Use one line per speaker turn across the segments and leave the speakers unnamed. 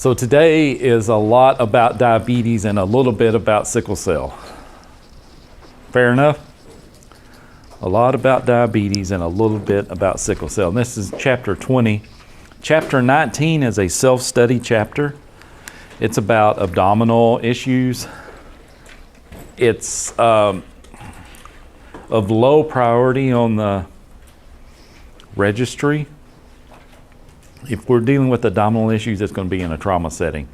So today is a lot about diabetes and a little bit about sickle cell. Fair enough? A lot about diabetes and a little bit about sickle cell. And this is chapter 20. Chapter 19 is a self-study chapter. It's about abdominal issues. It's of low priority on the registry. If we're dealing with abdominal issues, it's going to be in a trauma setting.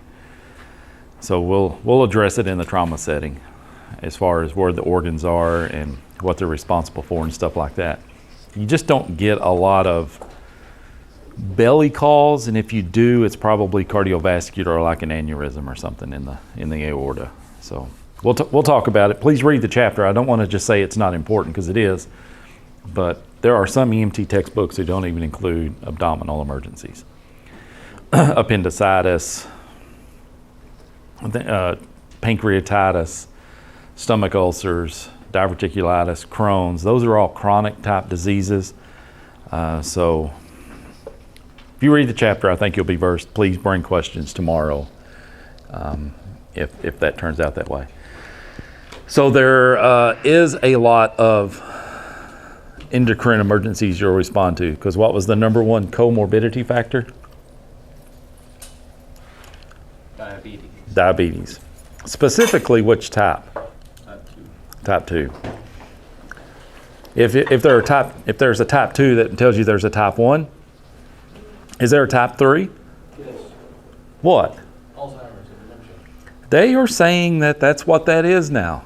So we'll address it in the trauma setting as far as where the organs are and what they're responsible for and stuff like that. You just don't get a lot of belly calls, and if you do, it's probably cardiovascular or like an aneurysm or something in the aorta. So we'll talk about it. Please read the chapter. I don't want to just say it's not important, because it is, but there are some EMT textbooks that don't even include abdominal emergencies. Appendicitis, pancreatitis, stomach ulcers, diverticulitis, Crohn's. Those are all chronic type diseases. So if you read the chapter, I think you'll be versed. Please bring questions tomorrow if that turns out that way. So there is a lot of endocrine emergencies you'll respond to, because what was the number one comorbidity factor? Diabetes. Specifically, which type? Type 2. If there's a type 2 that tells you there's a type 1, is there a type 3?
Yes.
What?
Alzheimer's and dementia.
They are saying that that's what that is now.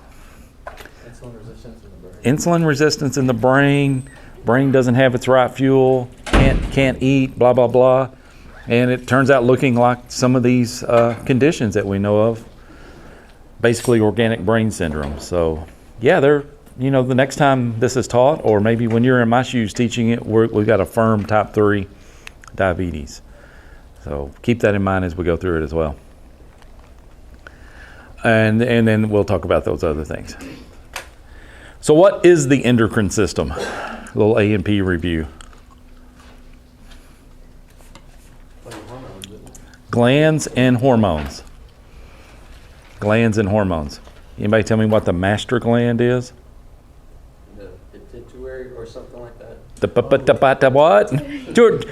Insulin resistance in the brain.
Insulin resistance in the brain doesn't have its right fuel, can't eat, blah, blah, blah. And it turns out looking like some of these conditions that we know of, basically organic brain syndrome. So yeah, the next time this is taught, or maybe when you're in my shoes teaching it, we've got a firm type 3 diabetes. So keep that in mind as we go through it as well. And then we'll talk about those other things. So what is the endocrine system? A little A&P review. Glands and hormones. Glands and hormones. Anybody tell me what the master gland is?
The pituitary or something like that.
The what?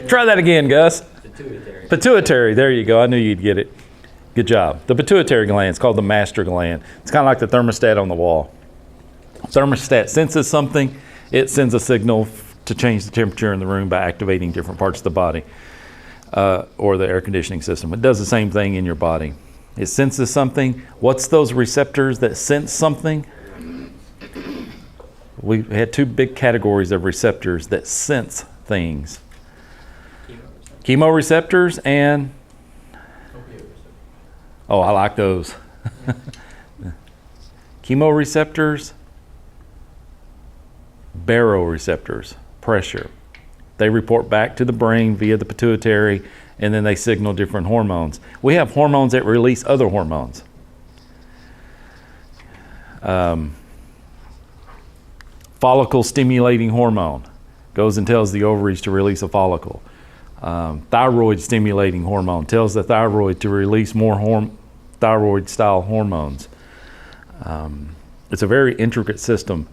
Try that again, Gus.
Pituitary.
Pituitary. There you go. I knew you'd get it. Good job. The pituitary gland is called the master gland. It's kind of like the thermostat on the wall. Thermostat senses something. It sends a signal to change the temperature in the room by activating different parts of the body or the air conditioning system. It does the same thing in your body. It senses something. What's those receptors that sense something? We had two big categories of receptors that sense things. Chemoreceptors and... Oh, I like those. Chemoreceptors, baroreceptors, pressure. They report back to the brain via the pituitary, and then they signal different hormones. We have hormones that release other hormones. Follicle stimulating hormone goes and tells the ovaries to release a follicle. Thyroid stimulating hormone tells the thyroid to release more thyroid style hormones. It's a very intricate system.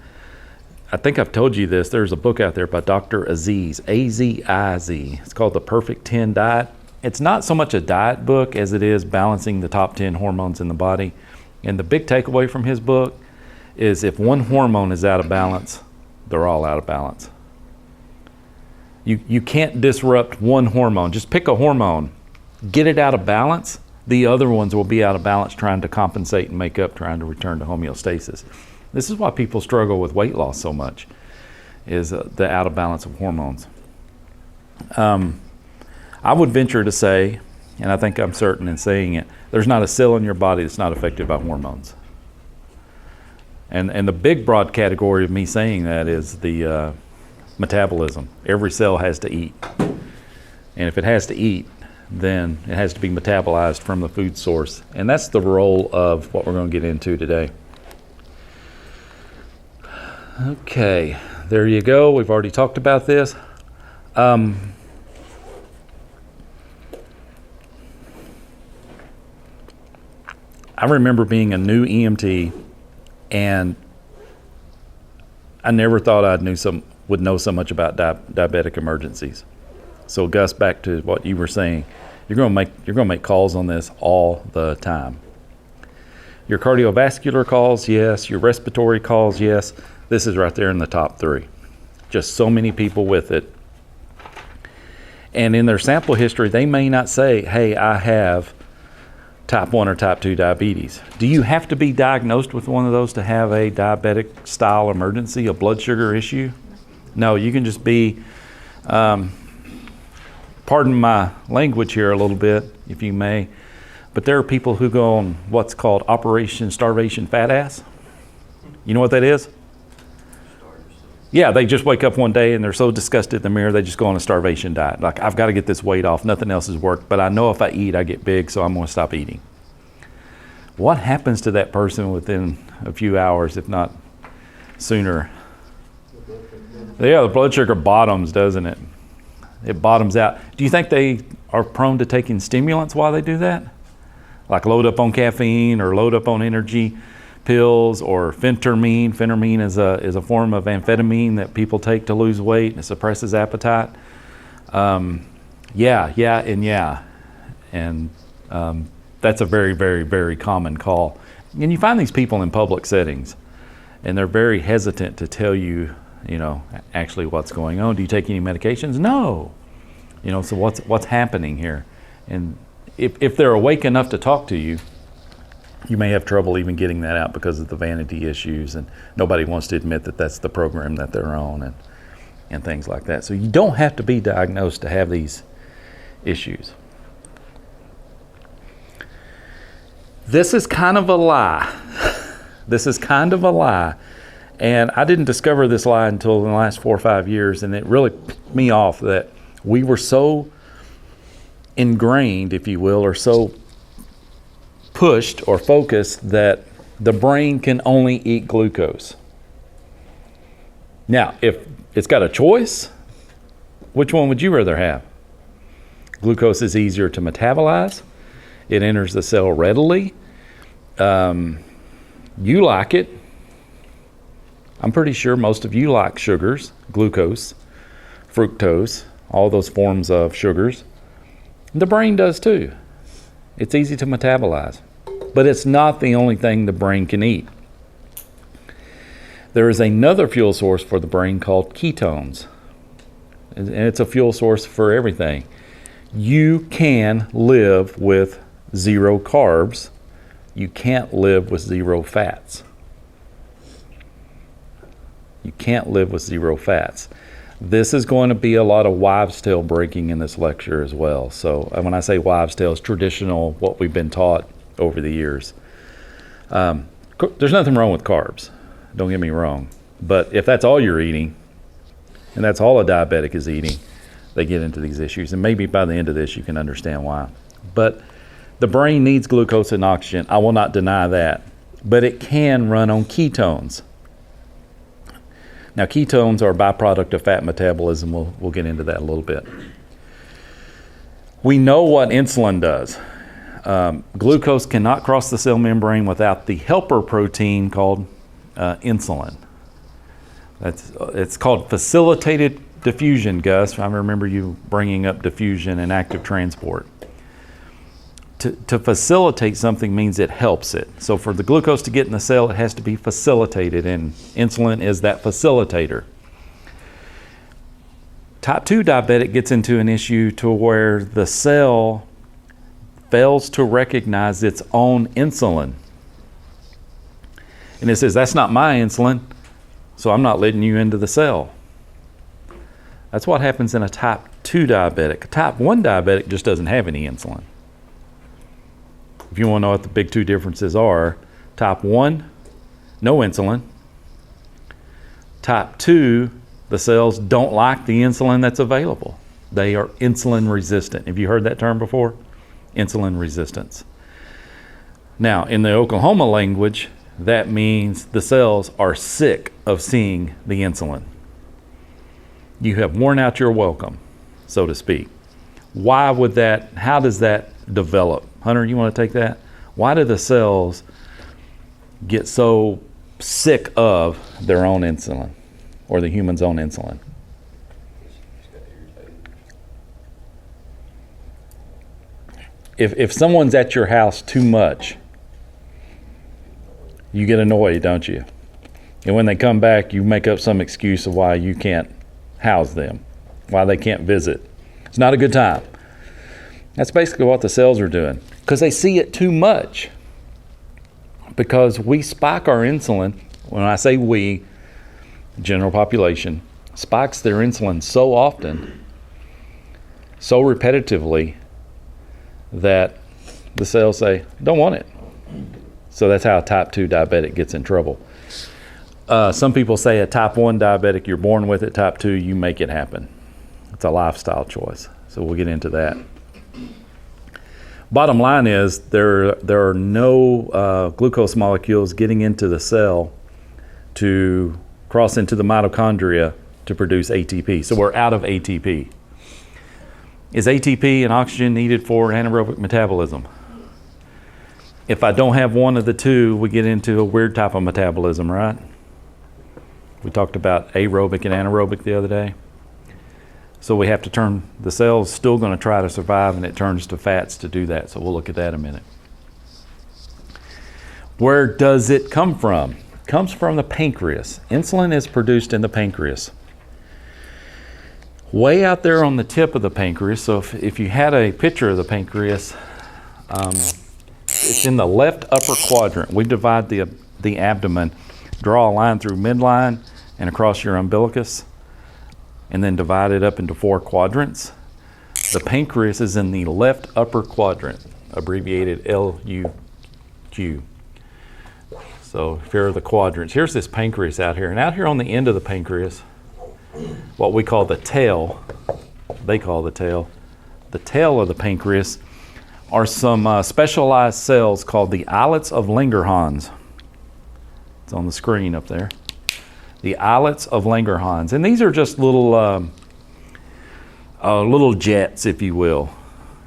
I think I've told you this. There's a book out there by Dr. Aziz, A-Z-I-Z. It's called The Perfect 10 Diet. It's not so much a diet book as it is balancing the top 10 hormones in the body. And the big takeaway from his book is if one hormone is out of balance, they're all out of balance. You can't disrupt one hormone. Just pick a hormone, get it out of balance. The other ones will be out of balance trying to compensate and make up, trying to return to homeostasis. This is why people struggle with weight loss so much, is the out of balance of hormones. I would venture to say, and I think I'm certain in saying it, there's not a cell in your body that's not affected by hormones. And the big broad category of me saying that is the metabolism. Every cell has to eat. And if it has to eat, then it has to be metabolized from the food source. And that's the role of what we're going to get into today. Okay, there you go. We've already talked about this. I remember being a new EMT, and I never thought would know so much about diabetic emergencies. So Gus, back to what you were saying, you're going to make calls on this all the time. Your cardiovascular calls, yes. Your respiratory calls, yes. This is right there in the top 3. Just so many people with it. And in their sample history, they may not say, hey, I have type 1 or type 2 diabetes. Do you have to be diagnosed with one of those to have a diabetic style emergency, a blood sugar issue? No, you can just be, pardon my language here a little bit, if you may, but there are people who go on what's called Operation Starvation Fat Ass. You know what that is? Yeah, they just wake up one day and they're so disgusted in the mirror, they just go on a starvation diet. Like, I've got to get this weight off. Nothing else has worked, but I know if I eat, I get big, so I'm going to stop eating. What happens to that person within a few hours, if not sooner? Yeah, the blood sugar bottoms, doesn't it? It bottoms out. Do you think they are prone to taking stimulants while they do that? Like load up on caffeine or load up on energy pills or phentermine. Phentermine is a form of amphetamine that people take to lose weight. It suppresses appetite. And that's a very, very, very common call. And you find these people in public settings, and they're very hesitant to tell you, actually what's going on. Do you take any medications? No. So what's happening here? And if they're awake enough to talk to you, you may have trouble even getting that out because of the vanity issues, and nobody wants to admit that that's the program that they're on and things like that. So you don't have to be diagnosed to have these issues. This is kind of a lie. This is kind of a lie. And I didn't discover this lie until in the last 4 or 5 years, and it really pissed me off that we were so ingrained, if you will, or so pushed or focused that the brain can only eat glucose. Now, if it's got a choice, which one would you rather have? Glucose is easier to metabolize. It enters the cell readily. You like it. I'm pretty sure most of you like sugars, glucose, fructose, all those forms of sugars. The brain does too. It's easy to metabolize, but it's not the only thing the brain can eat. There is another fuel source for the brain called ketones, and it's a fuel source for everything. You can live with 0 carbs. You can't live with 0 fats. You can't live with 0 fats. This is going to be a lot of wives' tale breaking in this lecture as well. So when I say wives' tale, it's traditional, what we've been taught over the years. There's nothing wrong with carbs, don't get me wrong. But if that's all you're eating, and that's all a diabetic is eating, they get into these issues. And maybe by the end of this, you can understand why. But the brain needs glucose and oxygen. I will not deny that. But it can run on ketones. Now, ketones are a byproduct of fat metabolism. We'll get into that a little bit. We know what insulin does. Glucose cannot cross the cell membrane without the helper protein called insulin. It's called facilitated diffusion, Gus. I remember you bringing up diffusion and active transport. To facilitate something means it helps it. So for the glucose to get in the cell, it has to be facilitated, and insulin is that facilitator. Type 2 diabetic gets into an issue to where the cell fails to recognize its own insulin. And it says, that's not my insulin, so I'm not letting you into the cell. That's what happens in a type 2 diabetic. A type 1 diabetic just doesn't have any insulin. If you want to know what the big 2 differences are, type 1, no insulin. Type 2, the cells don't like the insulin that's available. They are insulin resistant. Have you heard that term before? Insulin resistance. Now, in the Oklahoma language, that means the cells are sick of seeing the insulin. You have worn out your welcome, so to speak. How does that develop? Hunter, you want to take that? Why do the cells get so sick of their own insulin or the human's own insulin? If someone's at your house too much, you get annoyed, don't you? And when they come back, you make up some excuse of why you can't house them, why they can't visit. It's not a good time. That's basically what the cells are doing, because they see it too much. Because we spike our insulin, when I say we, general population, spikes their insulin so often, so repetitively, that the cells say, don't want it. So that's how a type 2 diabetic gets in trouble. Some people say a type 1 diabetic, you're born with it. Type 2, you make it happen. It's a lifestyle choice. So we'll get into that. Bottom line is there are no glucose molecules getting into the cell to cross into the mitochondria to produce ATP. So we're out of ATP. Is ATP and oxygen needed for anaerobic metabolism? If I don't have one of the two, we get into a weird type of metabolism, right? We talked about aerobic and anaerobic the other day. So we have to turn, the cell's still going to try to survive, and it turns to fats to do that. So we'll look at that in a minute. Where does it come from? It comes from the pancreas. Insulin is produced in the pancreas. Way out there on the tip of the pancreas, so if you had a picture of the pancreas, it's in the left upper quadrant. We divide the abdomen, draw a line through midline and across your umbilicus, and then divide it up into 4 quadrants. The pancreas is in the left upper quadrant, abbreviated LUQ. So here are the quadrants. Here's this pancreas out here, and out here on the end of the pancreas, what we call the tail, they call the tail of the pancreas, are some specialized cells called the islets of Langerhans. It's on the screen up there. The islets of Langerhans. And these are just little jets, if you will.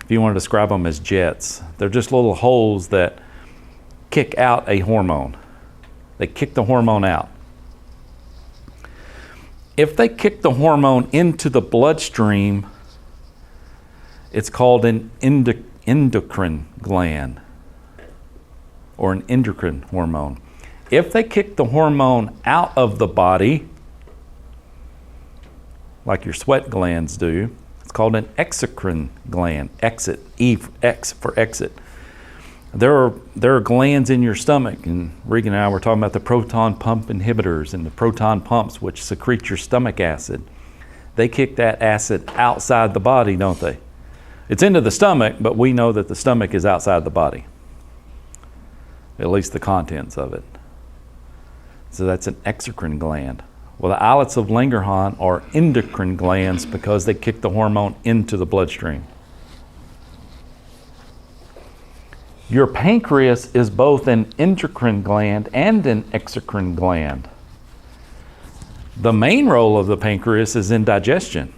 If you want to describe them as jets. They're just little holes that kick out a hormone. They kick the hormone out. If they kick the hormone into the bloodstream, it's called an endocrine gland, or an endocrine hormone. If they kick the hormone out of the body, like your sweat glands do, it's called an exocrine gland. Exit, X for exit. There are glands in your stomach, and Regan and I were talking about the proton pump inhibitors and the proton pumps, which secrete your stomach acid. They kick that acid outside the body, don't they? It's into the stomach, but we know that the stomach is outside the body, at least the contents of it. So that's an exocrine gland. Well, the islets of Langerhans are endocrine glands because they kick the hormone into the bloodstream. Your pancreas is both an endocrine gland and an exocrine gland. The main role of the pancreas is in digestion.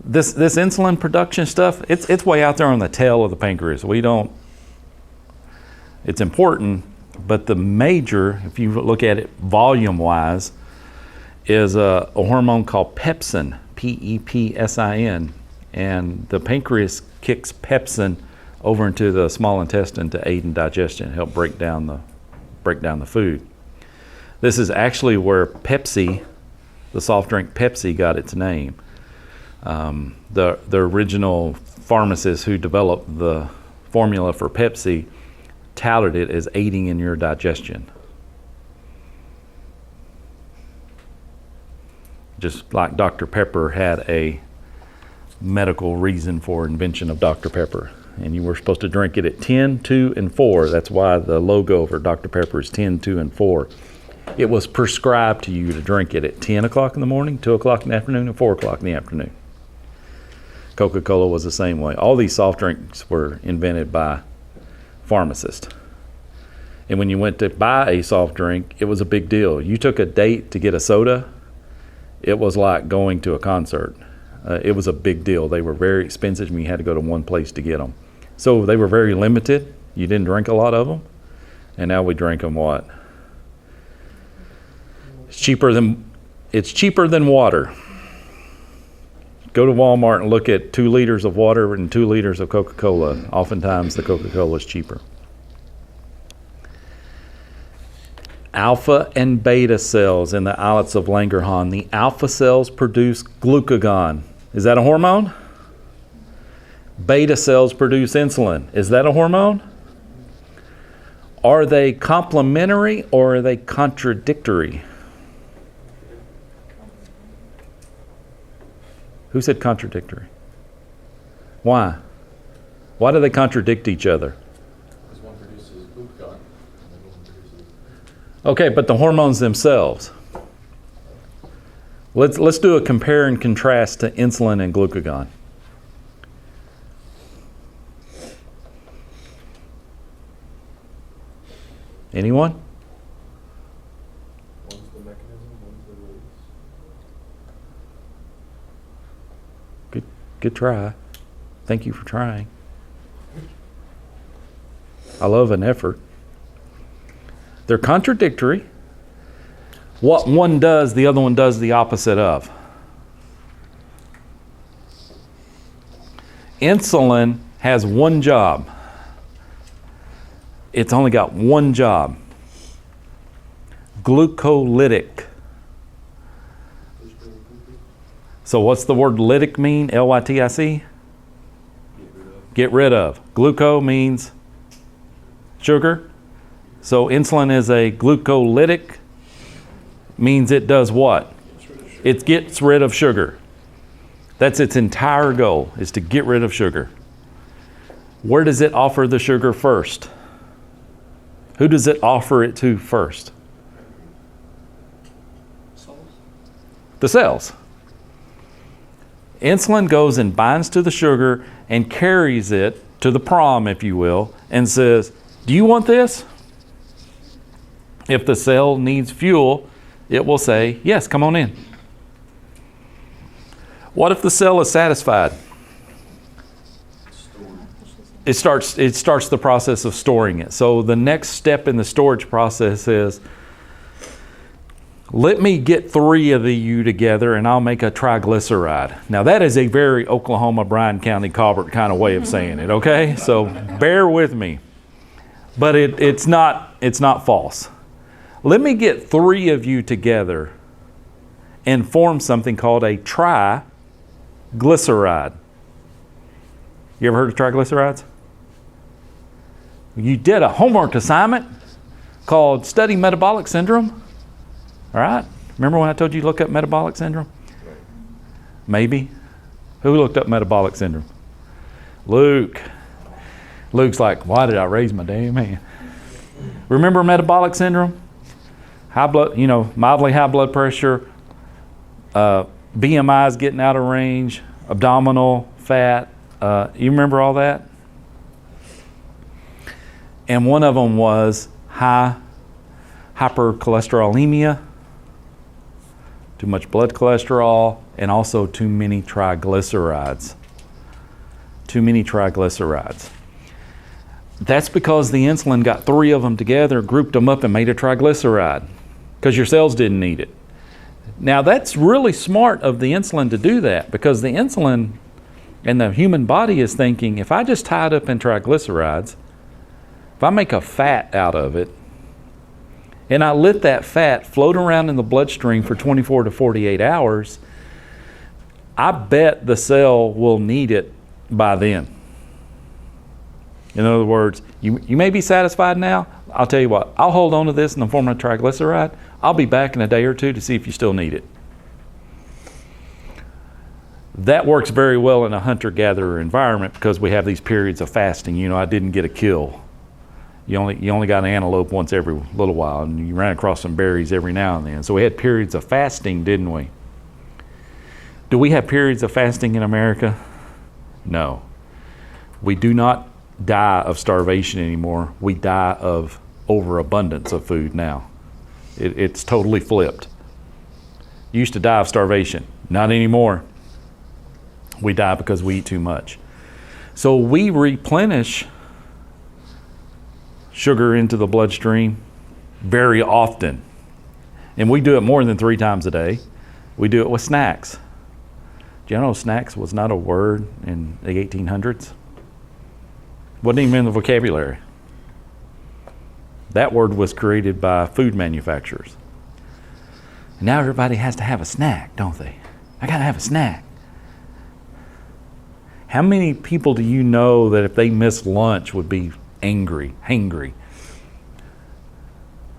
This insulin production stuff, it's way out there on the tail of the pancreas. It's important, but the major, if you look at it volume-wise, is a hormone called pepsin, P-E-P-S-I-N. And the pancreas kicks pepsin over into the small intestine to aid in digestion, help break down the food. This is actually where Pepsi, the soft drink Pepsi, got its name. The original pharmacist who developed the formula for Pepsi touted it as aiding in your digestion. Just like Dr. Pepper had a medical reason for invention of Dr. Pepper, and you were supposed to drink it at 10, 2, and 4. That's why the logo for Dr. Pepper is 10, 2, and 4. It was prescribed to you to drink it at 10 o'clock in the morning, 2 o'clock in the afternoon, and 4 o'clock in the afternoon. Coca-Cola was the same way. All these soft drinks were invented by pharmacists. And when you went to buy a soft drink, it was a big deal. You took a date to get a soda, it was like going to a concert. It was a big deal. They were very expensive and you had to go to one place to get them. So they were very limited. You didn't drink a lot of them. And now we drink them what? It's cheaper than water. Go to Walmart and look at 2 liters of water and 2 liters of Coca-Cola. Oftentimes the Coca-Cola is cheaper. Alpha and beta cells in the islets of Langerhans. The alpha cells produce glucagon. Is that a hormone? Beta cells produce insulin. Is that a hormone? Are they complementary or are they contradictory? Who said contradictory? Why? Why do they contradict each other?
Because one produces glucagon and the other one produces...
Okay, but the hormones themselves. Let's do a compare and contrast to insulin and glucagon. Anyone?
One's the mechanism, one's the release.
Good try. Thank you for trying. I love an effort. They're contradictory. What one does, the other one does the opposite of. Insulin has one job. It's only got one job. Glucolytic. So what's the word lytic mean? L-Y-T-I-C? Get rid of. Gluco means sugar. So insulin is a glucolytic, means it does what? It gets rid of sugar. That's its entire goal, is to get rid of sugar. Where does it offer the sugar first? Who does it offer it to first? The cells. Insulin goes and binds to the sugar and carries it to the prom, if you will, and says, do you want this? If the cell needs fuel, it will say, yes, come on in. What if the cell is satisfied? It starts the process of storing it. So the next step in the storage process is, let me get 3 of you together and I'll make a triglyceride. Now that is a very Oklahoma, Bryan County, Colbert kind of way of saying it, okay? So bear with me. But it's not false. Let me get 3 of you together and form something called a triglyceride. You ever heard of triglycerides? You did a homework assignment called Study Metabolic Syndrome. All right? Remember when I told you to look up metabolic syndrome? Maybe. Who looked up metabolic syndrome? Luke. Luke's like, why did I raise my damn hand? Remember metabolic syndrome? High blood, mildly high blood pressure, BMI is getting out of range, abdominal fat. You remember all that? And one of them was hypercholesterolemia, too much blood cholesterol, and also too many triglycerides. Too many triglycerides. That's because the insulin got 3 of them together, grouped them up, and made a triglyceride because your cells didn't need it. Now that's really smart of the insulin to do that, because the insulin and the human body is thinking, if I just tie it up in triglycerides, if I make a fat out of it, and I let that fat float around in the bloodstream for 24 to 48 hours, I bet the cell will need it by then. In other words, you may be satisfied now. I'll tell you what, I'll hold on to this in the form of triglyceride. I'll be back in a day or 2 to see if you still need it. That works very well in a hunter-gatherer environment because we have these periods of fasting. I didn't get a kill. You only got an antelope once every little while, and you ran across some berries every now and then. So we had periods of fasting, didn't we? Do we have periods of fasting in America? No. We do not die of starvation anymore. We die of overabundance of food now. It's totally flipped. You used to die of starvation. Not anymore. We die because we eat too much. So we replenish sugar into the bloodstream very often. And we do it more than 3 times a day. We do it with snacks. Do you know snacks was not a word in the 1800s? Wasn't even in the vocabulary. That word was created by food manufacturers. And now everybody has to have a snack, don't they? I gotta have a snack. How many people do you know that if they miss lunch would be hangry?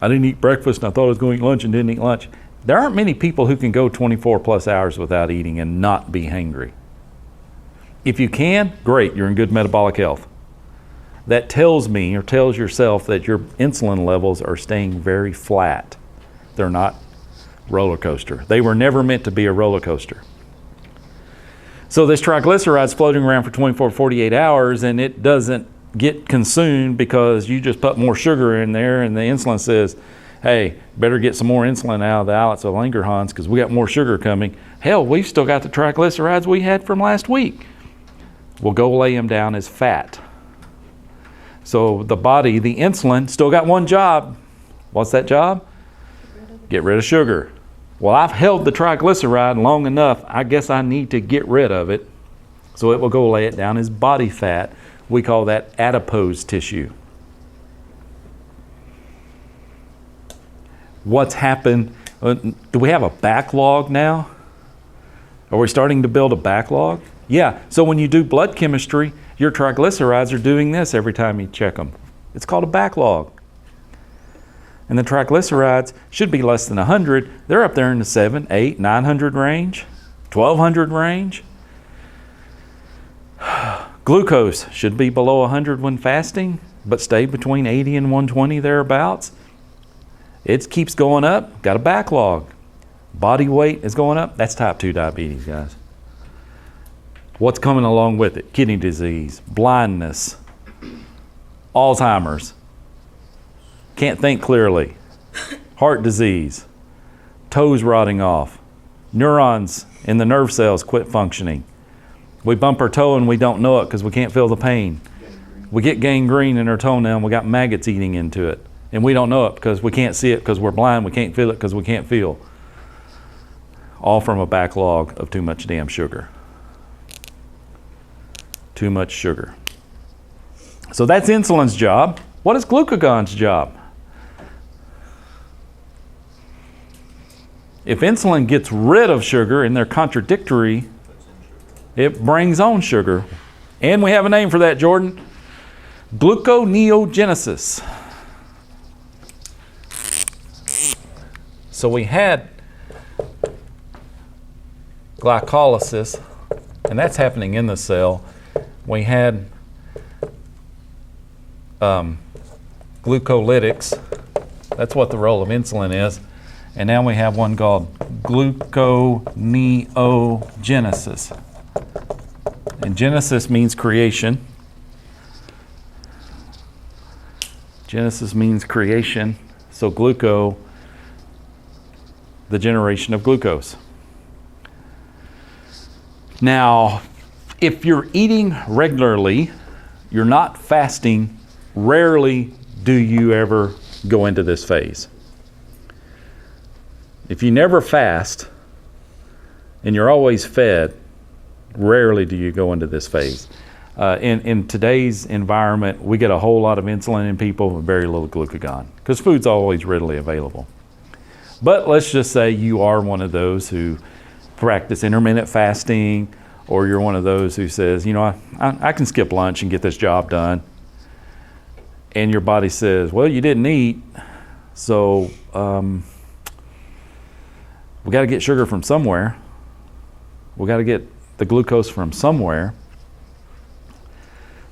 I didn't eat breakfast and I thought I was going to eat lunch and didn't eat lunch. There aren't many people who can go 24 plus hours without eating and not be hangry. If you can, great, you're in good metabolic health. That tells me, or tells yourself, that your insulin levels are staying very flat. They're not roller coaster. They were never meant to be a roller coaster. So this triglyceride's floating around for 24 to 48 hours and it doesn't get consumed because you just put more sugar in there and the insulin says, hey, better get some more insulin out of the islets of Langerhans because we got more sugar coming. Hell, we've still got the triglycerides we had from last week. We'll go lay them down as fat. So the body, the insulin, still got one job. What's that job? Get rid of sugar. Well, I've held the triglyceride long enough. I guess I need to get rid of it. So it will go lay it down as body fat. We call that adipose tissue. What's happened? Do we have a backlog now? Are we starting to build a backlog? Yeah. So when you do blood chemistry, your triglycerides are doing this every time you check them. It's called a backlog. And the triglycerides should be less than 100. They're up there in the 7, 8, 900 range, 1200 range. Glucose should be below 100 when fasting, but stay between 80 and 120 thereabouts. It keeps going up, got a backlog. Body weight is going up. That's type 2 diabetes, guys. What's coming along with it? Kidney disease, blindness, Alzheimer's, can't think clearly, heart disease, toes rotting off, neurons in the nerve cells quit functioning. We bump our toe and we don't know it because we can't feel the pain. We get gangrene in our toenail and we got maggots eating into it. And we don't know it because we can't see it because we're blind. We can't feel it because we can't feel. All from a backlog of too much damn sugar. Too much sugar. So that's insulin's job. What is glucagon's job? If insulin gets rid of sugar and they're contradictory, it brings on sugar. And we have a name for that, Jordan. Gluconeogenesis. So we had glycolysis, and that's happening in the cell. We had glucolytics. That's what the role of insulin is. And now we have one called gluconeogenesis. And genesis means creation. Genesis means creation. So gluco, the generation of glucose. Now, if you're eating regularly, you're not fasting, rarely do you ever go into this phase. If you never fast and you're always fed, rarely do you go into this phase. In today's environment, we get a whole lot of insulin in people with very little glucagon because food's always readily available. But let's just say you are one of those who practice intermittent fasting, or you're one of those who says, you know, I can skip lunch and get this job done. And your body says, well, you didn't eat, so we got to get sugar from somewhere. We got to get the glucose from somewhere.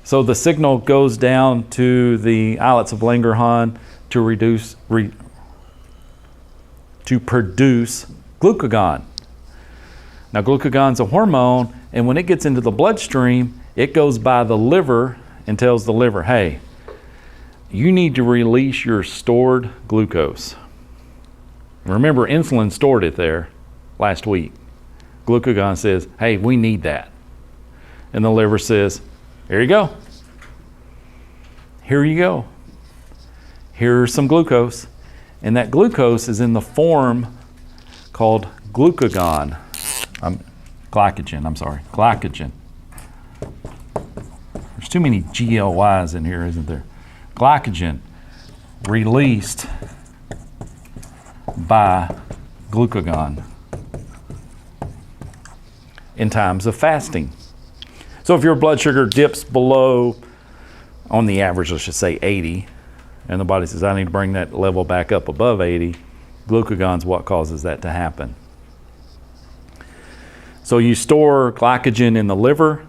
So the signal goes down to the islets of Langerhans to produce glucagon. Now glucagon's a hormone, and when it gets into the bloodstream, it goes by the liver and tells the liver, hey, you need to release your stored glucose. Remember, insulin stored it there last week. Glucagon says, hey, we need that. And the liver says, here you go. Here you go. Here's some glucose. And that glucose is in the form called glucagon. Glycogen. There's too many GLYs in here, isn't there? Glycogen released by glucagon in times of fasting. So if your blood sugar dips below, on the average, let's just say 80, and the body says, I need to bring that level back up above 80, glucagon's what causes that to happen. So you store glycogen in the liver,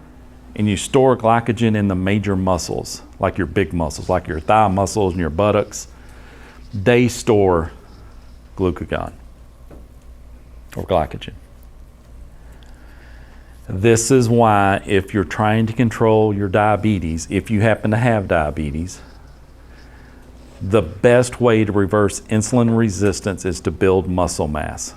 and you store glycogen in the major muscles, like your big muscles, like your thigh muscles and your buttocks. They store glucagon or glycogen. This is why if you're trying to control your diabetes, if you happen to have diabetes, the best way to reverse insulin resistance is to build muscle mass.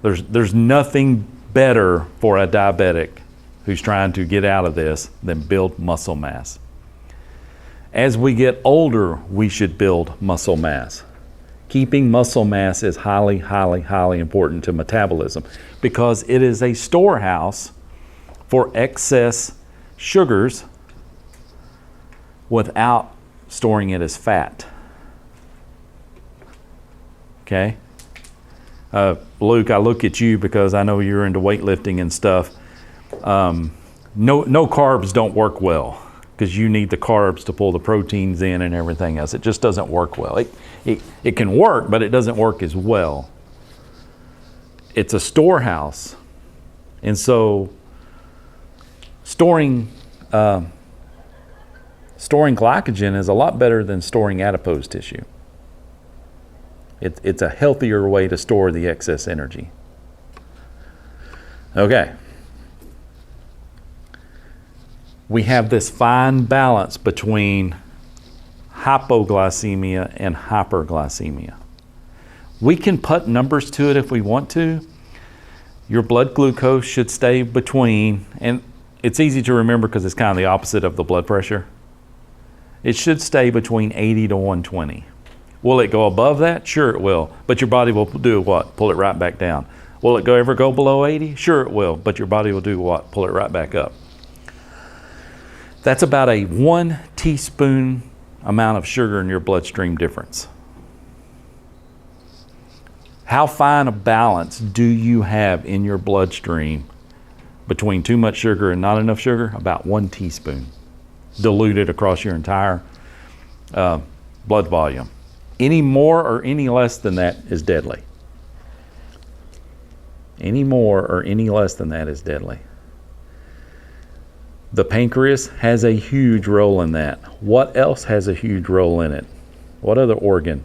There's nothing better for a diabetic who's trying to get out of this than build muscle mass. As we get older, we should build muscle mass. Keeping muscle mass is highly, highly, highly important to metabolism because it is a storehouse for excess sugars without storing it as fat. Okay? Luke, I look at you because I know you're into weightlifting and stuff. No carbs don't work well because you need the carbs to pull the proteins in and everything else. It just doesn't work well. It can work, but it doesn't work as well. It's a storehouse. And so storing glycogen is a lot better than storing adipose tissue. It's a healthier way to store the excess energy. Okay. We have this fine balance between hypoglycemia and hyperglycemia. We can put numbers to it if we want to. Your blood glucose should stay between, and it's easy to remember because it's kind of the opposite of the blood pressure. It should stay between 80 to 120. Will it go above that? Sure it will. But your body will do what? Pull it right back down. Will it ever go below 80? Sure it will. But your body will do what? Pull it right back up. That's about a 1 teaspoon amount of sugar in your bloodstream difference. How fine a balance do you have in your bloodstream between too much sugar and not enough sugar? About 1 teaspoon diluted across your entire blood volume. Any more or any less than that is deadly. Any more or any less than that is deadly. The pancreas has a huge role in that. What else has a huge role in it? What other organ?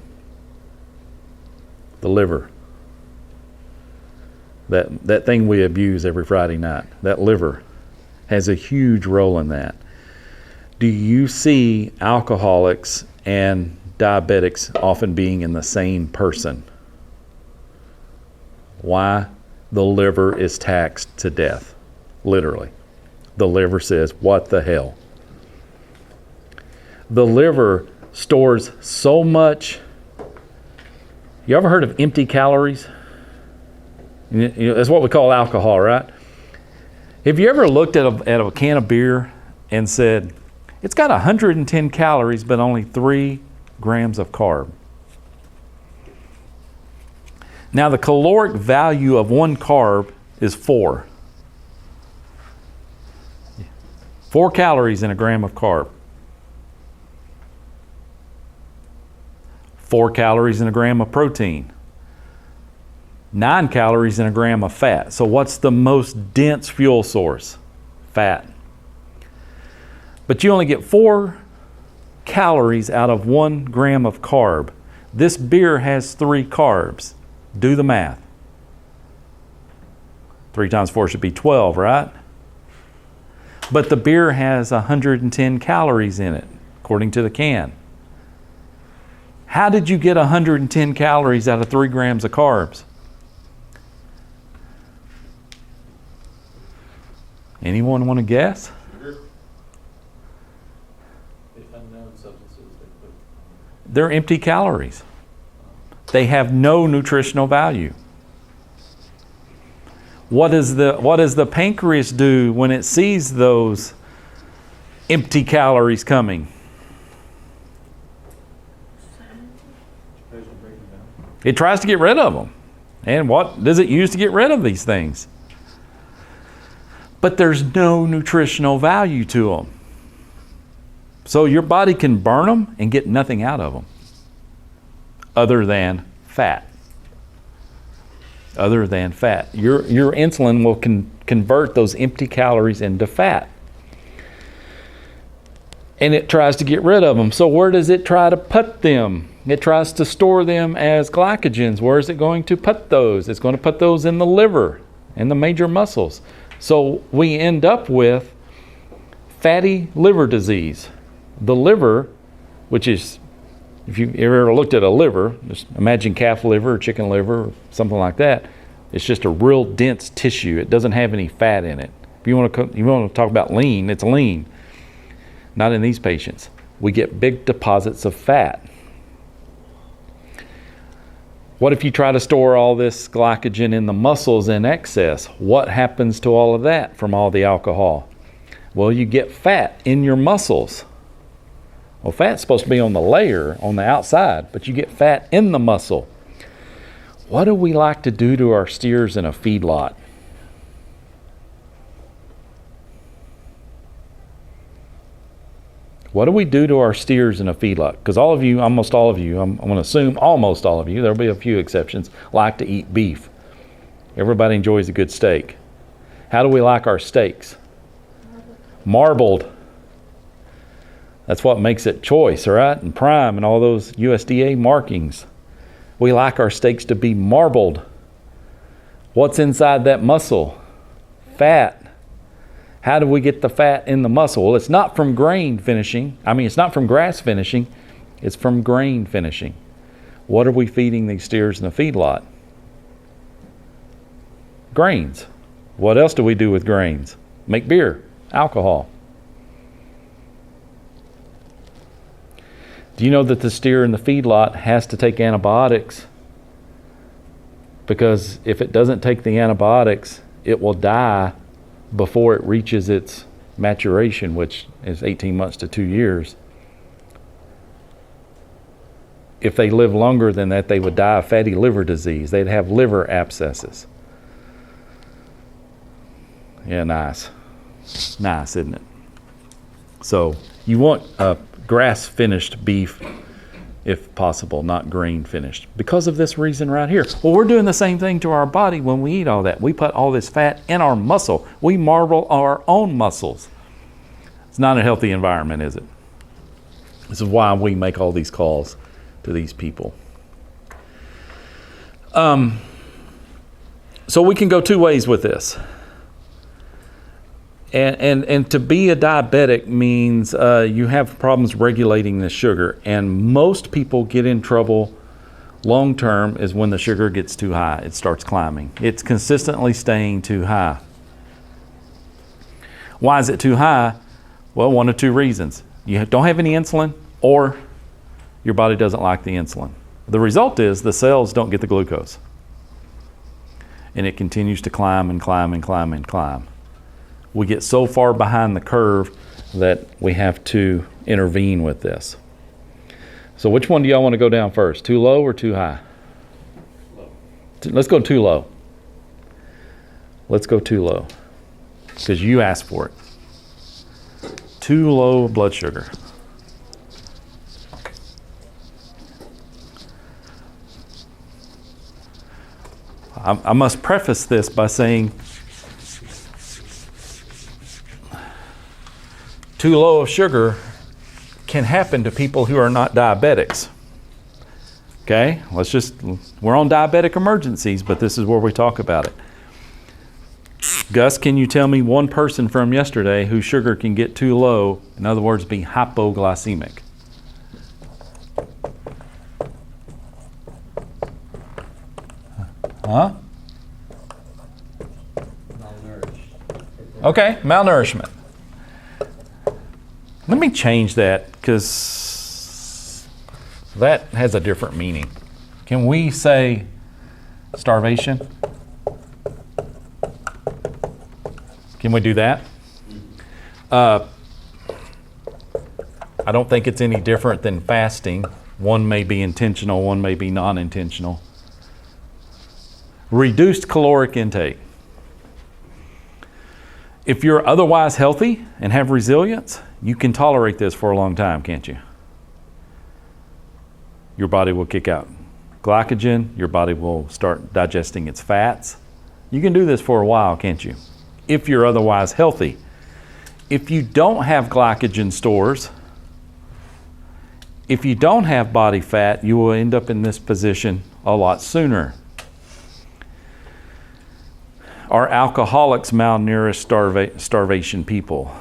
The liver. That thing we abuse every Friday night. That liver has a huge role in that. Do you see alcoholics and diabetics often being in the same person? Why? The liver is taxed to death, literally. The liver says, what the hell? The liver stores so much. You ever heard of empty calories? You know, that's what we call alcohol, right? Have you ever looked at a can of beer and said, it's got 110 calories, but only 3 grams of carb? Now, the caloric value of 1 carb is 4. 4 calories in a gram of carb. 4 calories in a gram of protein. 9 calories in a gram of fat. So what's the most dense fuel source? Fat. But you only get 4 calories out of 1 gram of carb. This beer has 3 carbs. Do the math. 3 times 4 should be 12, right? But the beer has 110 calories in it, according to the can. How did you get 110 calories out of 3 grams of carbs? Anyone want to guess?
Sugar? The unknown substances they put.
They're empty calories. They have no nutritional value. What does the pancreas do when it sees those empty calories coming?
Tries to break them down.
It tries to get rid of them. And what does it use to get rid of these things? But there's no nutritional value to them. So your body can burn them and get nothing out of them other than fat. Other than fat. Your insulin will convert those empty calories into fat. And it tries to get rid of them. So where does it try to put them? It tries to store them as glycogens. Where is it going to put those? It's going to put those in the liver and the major muscles. So we end up with fatty liver disease. The liver, which is, if you've ever looked at a liver, just imagine calf liver or chicken liver or something like that. It's just a real dense tissue. It doesn't have any fat in it. If you want to talk about lean, it's lean. Not in these patients. We get big deposits of fat. What if you try to store all this glycogen in the muscles in excess? What happens to all of that from all the alcohol? Well, you get fat in your muscles. Well, fat's supposed to be on the layer, on the outside, but you get fat in the muscle. What do we like to do to our steers in a feedlot? What do we do to our steers in a feedlot? Because all of you, almost all of you, I'm going to assume almost all of you, there'll be a few exceptions, like to eat beef. Everybody enjoys a good steak. How do we like our steaks? Marbled. That's what makes it choice, right? And prime and all those USDA markings. We like our steaks to be marbled. What's inside that muscle? Fat. How do we get the fat in the muscle? Well, it's not from grain finishing. It's not from grass finishing. It's from grain finishing. What are we feeding these steers in the feedlot? Grains. What else do we do with grains? Make beer, alcohol. Do you know that the steer in the feedlot has to take antibiotics? Because if it doesn't take the antibiotics, it will die before it reaches its maturation, which is 18 months to 2 years. If they live longer than that, they would die of fatty liver disease. They'd have liver abscesses. Yeah, nice. Nice, isn't it? So you want grass-finished beef, if possible, not grain-finished, because of this reason right here. Well, we're doing the same thing to our body when we eat all that. We put all this fat in our muscle. We marble our own muscles. It's not a healthy environment, is it? This is why we make all these calls to these people. So we can go two ways with this. And to be a diabetic means you have problems regulating the sugar. And most people get in trouble long term is when the sugar gets too high. It starts climbing. It's consistently staying too high. Why is it too high? Well, one of two reasons. You don't have any insulin, or your body doesn't like the insulin. The result is the cells don't get the glucose. And it continues to climb and climb and climb and climb. We get so far behind the curve that we have to intervene with this. So which one do y'all want to go down first? Too low or too high?
Low.
Let's go too low. Let's go too low. Because you asked for it. Too low blood sugar. I must preface this by saying too low of sugar can happen to people who are not diabetics. Okay, we're on diabetic emergencies, but this is where we talk about it. Gus, can you tell me one person from yesterday whose sugar can get too low, in other words, be hypoglycemic? Huh?
Malnourished.
Okay, malnourishment. Let me change that because that has a different meaning. Can we say starvation? Can we do that? I don't think it's any different than fasting. One may be intentional, one may be non-intentional. Reduced caloric intake. If you're otherwise healthy and have resilience, you can tolerate this for a long time, can't you? Your body will kick out glycogen, your body will start digesting its fats. You can do this for a while, can't you? If you're otherwise healthy. If you don't have glycogen stores, if you don't have body fat, you will end up in this position a lot sooner. Are alcoholics malnourished starvation people?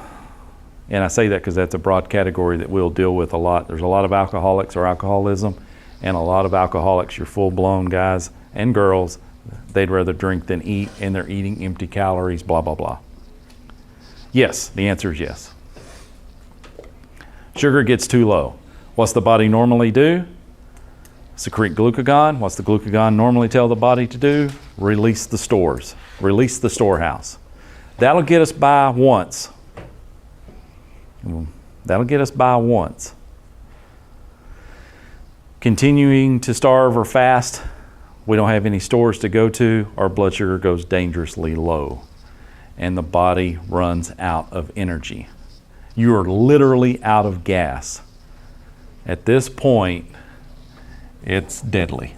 And I say that because that's a broad category that we'll deal with a lot. There's a lot of alcoholics or alcoholism, and a lot of alcoholics, you're full-blown guys and girls, they'd rather drink than eat, and they're eating empty calories, blah, blah, blah. Yes, the answer is yes. Sugar gets too low. What's the body normally do? Secrete glucagon. What's the glucagon normally tell the body to do? Release the stores. Release the storehouse. That'll get us by once. That'll get us by once. Continuing to starve or fast, we don't have any stores to go to, our blood sugar goes dangerously low, and the body runs out of energy. You are literally out of gas. At this point, it's deadly.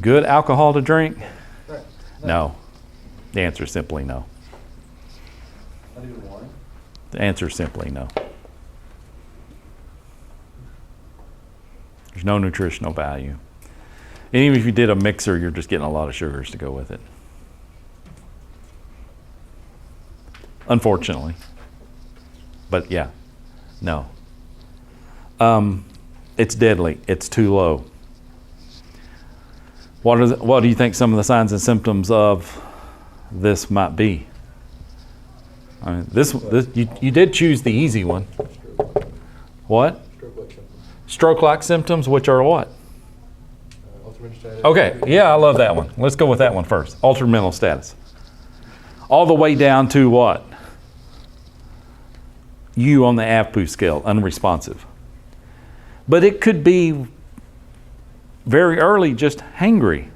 Good alcohol to drink? No. The answer is simply no.
Not even wine?
The answer is simply no. There's no nutritional value. And even if you did a mixer, you're just getting a lot of sugars to go with it. Unfortunately. But yeah, no. It's deadly. It's too low. What do you think some of the signs and symptoms of this might be? I mean, you did choose the easy one. What?
Stroke-like symptoms.
Stroke-like symptoms, which are what?
Altered mental status.
Okay, yeah, I love that one. Let's go with that one first. Altered mental status. All the way down to what? U on the AVPU scale, unresponsive. But it could be very early, just hangry.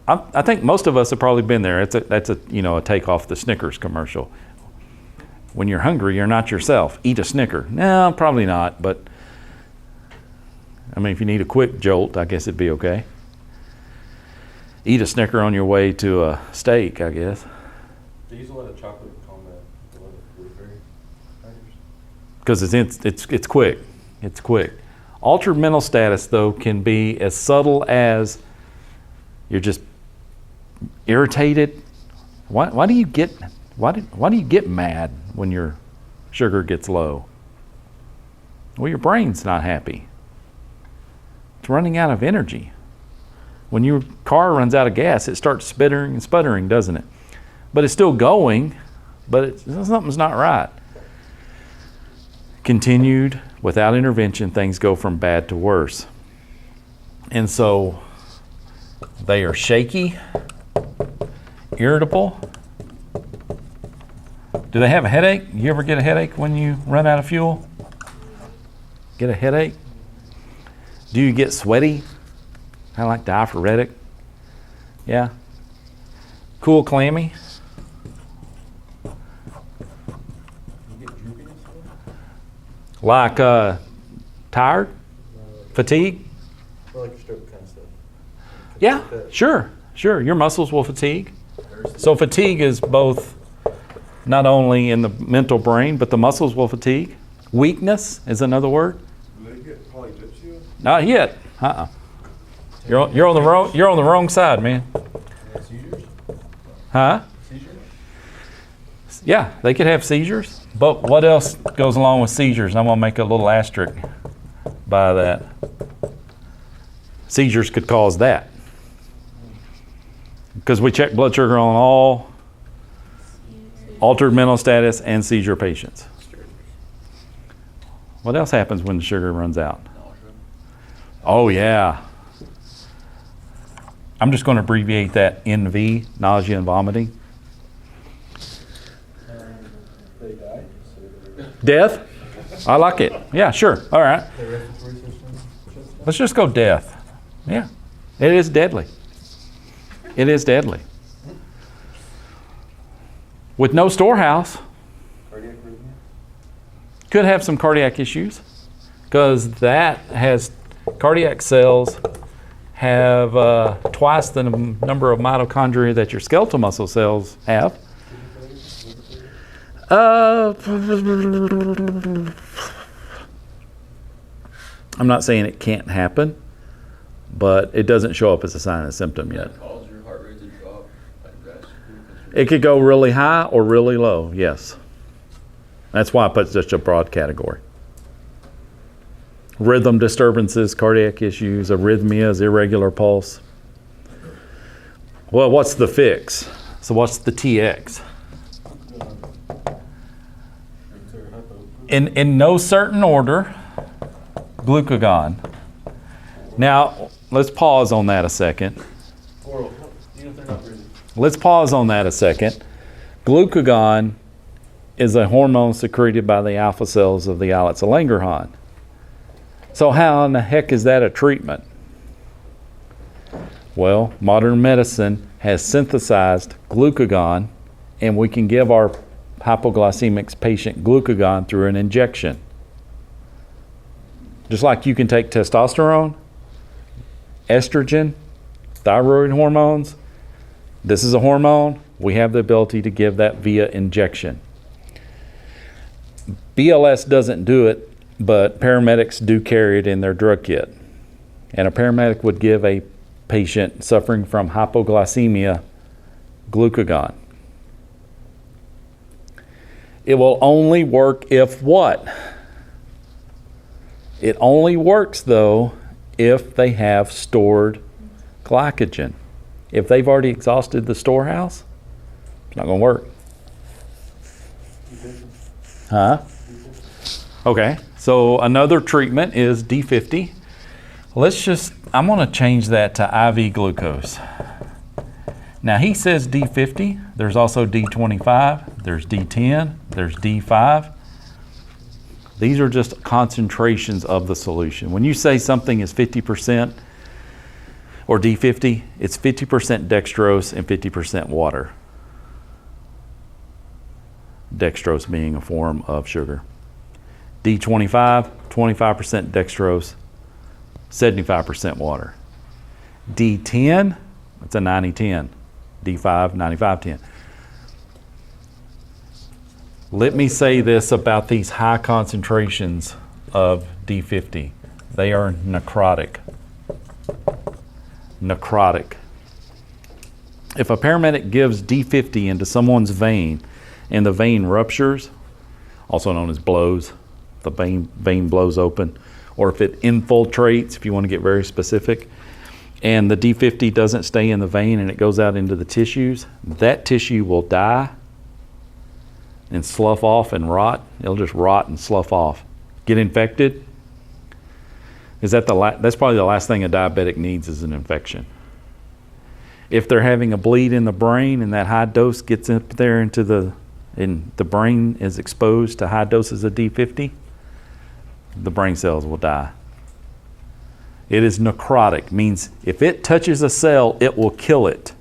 I think most of us have probably been there. That's a take off the Snickers commercial. When you're hungry, you're not yourself. Eat a Snicker. No, probably not. But I mean, if you need a quick jolt, I guess it'd be okay. Eat a Snicker on your way to a steak, I guess.
They use a lot of chocolate to combat a lot of blueberry fibers.
Because it's quick. It's quick. Altered mental status, though, can be as subtle as you're just irritated. Why do you get mad when your sugar gets low? Well, your brain's not happy. It's running out of energy. When your car runs out of gas, it starts spittering and sputtering, doesn't it? But it's still going, but something's not right. Continued, without intervention, things go from bad to worse. And so they are shaky, irritable. Do they have a headache? You ever get a headache when you run out of fuel? Get a headache? Do you get sweaty? Kind of like diaphoretic? Yeah. Cool, clammy?
You get droopiness?
Like tired? Fatigue?
Or like stroke kind of stuff?
Yeah, sure. Your muscles will fatigue. So fatigue is both not only in the mental brain, but the muscles will fatigue. Weakness is another word.
Do they get polygypsia?
Not yet. You're on the wrong side, man.
Seizures?
Huh?
Seizures?
Yeah, they could have seizures. But what else goes along with seizures? I'm gonna make a little asterisk by that. Seizures could cause that. because we check blood sugar on all altered mental status and seizure patients. What else happens when the sugar runs out? Oh, yeah. I'm just going to abbreviate that NV, nausea and vomiting.
They die.
Death? I like it. Yeah, sure. All right.
The respiratory system.
Let's just go death. Yeah. It is deadly. It is deadly. With no storehouse,
Cardiac arrhythmia.
could have some cardiac issues because that has cardiac cells have twice the number of mitochondria that your skeletal muscle cells have. I'm not saying it can't happen, but it doesn't show up as a sign and symptom yet.
Cause your heart rate to drop like drastically.
It could go really high or really low, yes. That's why I put such a broad category. Rhythm disturbances, cardiac issues, arrhythmias, irregular pulse. Well, what's the fix? So what's the TX? In no certain order, glucagon. Now, let's pause on that a second.
Oral. Even if they're not breathing.
Let's pause on that a second. Glucagon is a hormone secreted by the alpha cells of the islets of Langerhans. So how in the heck is that a treatment? Well, modern medicine has synthesized glucagon, and we can give our hypoglycemic patient glucagon through an injection. Just like you can take testosterone, estrogen, thyroid hormones. This is a hormone. We have the ability to give that via injection. BLS doesn't do it, but paramedics do carry it in their drug kit. And a paramedic would give a patient suffering from hypoglycemia glucagon. It will only work if what? It only works, though, if they have stored glycogen. If they've already exhausted the storehouse, it's not going to work. Huh? Okay, so another treatment is D50. I'm going to change that to IV glucose. Now he says D50, there's also D25, there's D10, there's D5. These are just concentrations of the solution. When you say something is 50% or D50, it's 50% dextrose and 50% water. Dextrose being a form of sugar. D25, 25% dextrose, 75% water. D10, it's a 90-10. D5, 95-10. Let me say this about these high concentrations of D50. They are necrotic. Necrotic. If a paramedic gives D50 into someone's vein and the vein ruptures, also known as blows, the vein blows open, or if it infiltrates, if you want to get very specific, and the D50 doesn't stay in the vein and it goes out into the tissues, that tissue will die and slough off and rot. It'll just rot and slough off. Get infected. That's probably the last thing a diabetic needs is an infection. If they're having a bleed in the brain and that high dose gets up there and the brain is exposed to high doses of D50, the brain cells will die. It is necrotic, means if it touches a cell, it will kill it.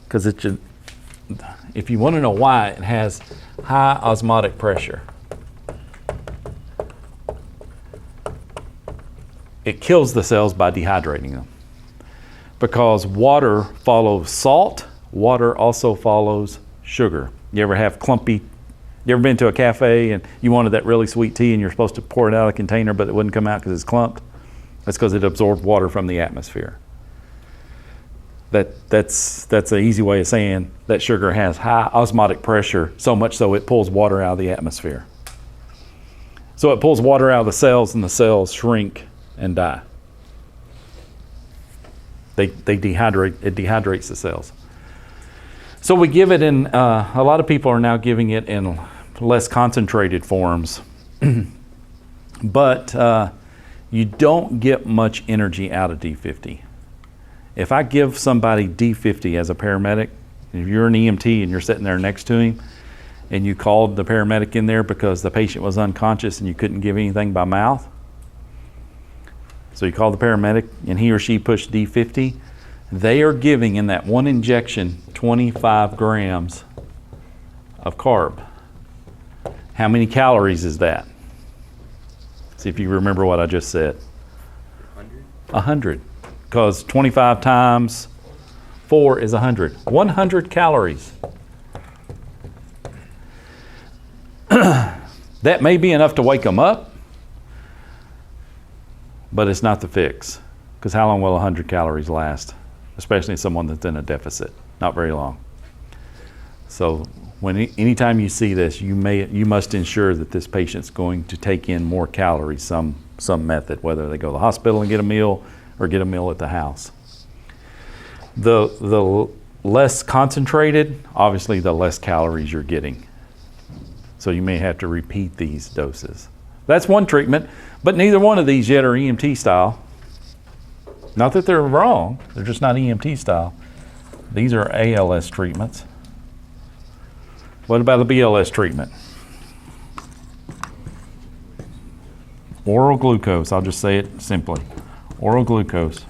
Because if you want to know why, it has high osmotic pressure. It kills the cells by dehydrating them. Because water follows salt, water also follows sugar. You ever been to a cafe and you wanted that really sweet tea and you're supposed to pour it out of a container but it wouldn't come out because it's clumped? That's because it absorbed water from the atmosphere. That's an easy way of saying that sugar has high osmotic pressure, so much so it pulls water out of the atmosphere. So it pulls water out of the cells and the cells shrink and die. They dehydrate. It dehydrates the cells. So we give it in. A lot of people are now giving it in less concentrated forms, but you don't get much energy out of D50. If I give somebody D50 as a paramedic, if you're an EMT and you're sitting there next to him, and you called the paramedic in there because the patient was unconscious and you couldn't give anything by mouth, so you call the paramedic and he or she pushed D50, they are giving in that one injection 25 grams of carb. How many calories is that? See if you remember what I just said. 100. Because 25 times 4 is 100. 100 calories. That may be enough to wake them up, but it's not the fix. Because how long will 100 calories last? Especially someone that's in a deficit. Not very long. So anytime you see this, you must ensure that this patient's going to take in more calories, some method, whether they go to the hospital and get a meal or get a meal at the house. The less concentrated, obviously the less calories you're getting. So you may have to repeat these doses. That's one treatment, but neither one of these yet are EMT style. Not that they're wrong, they're just not EMT style. These are ALS treatments. What about the BLS treatment? Oral glucose, I'll just say it simply. Oral glucose.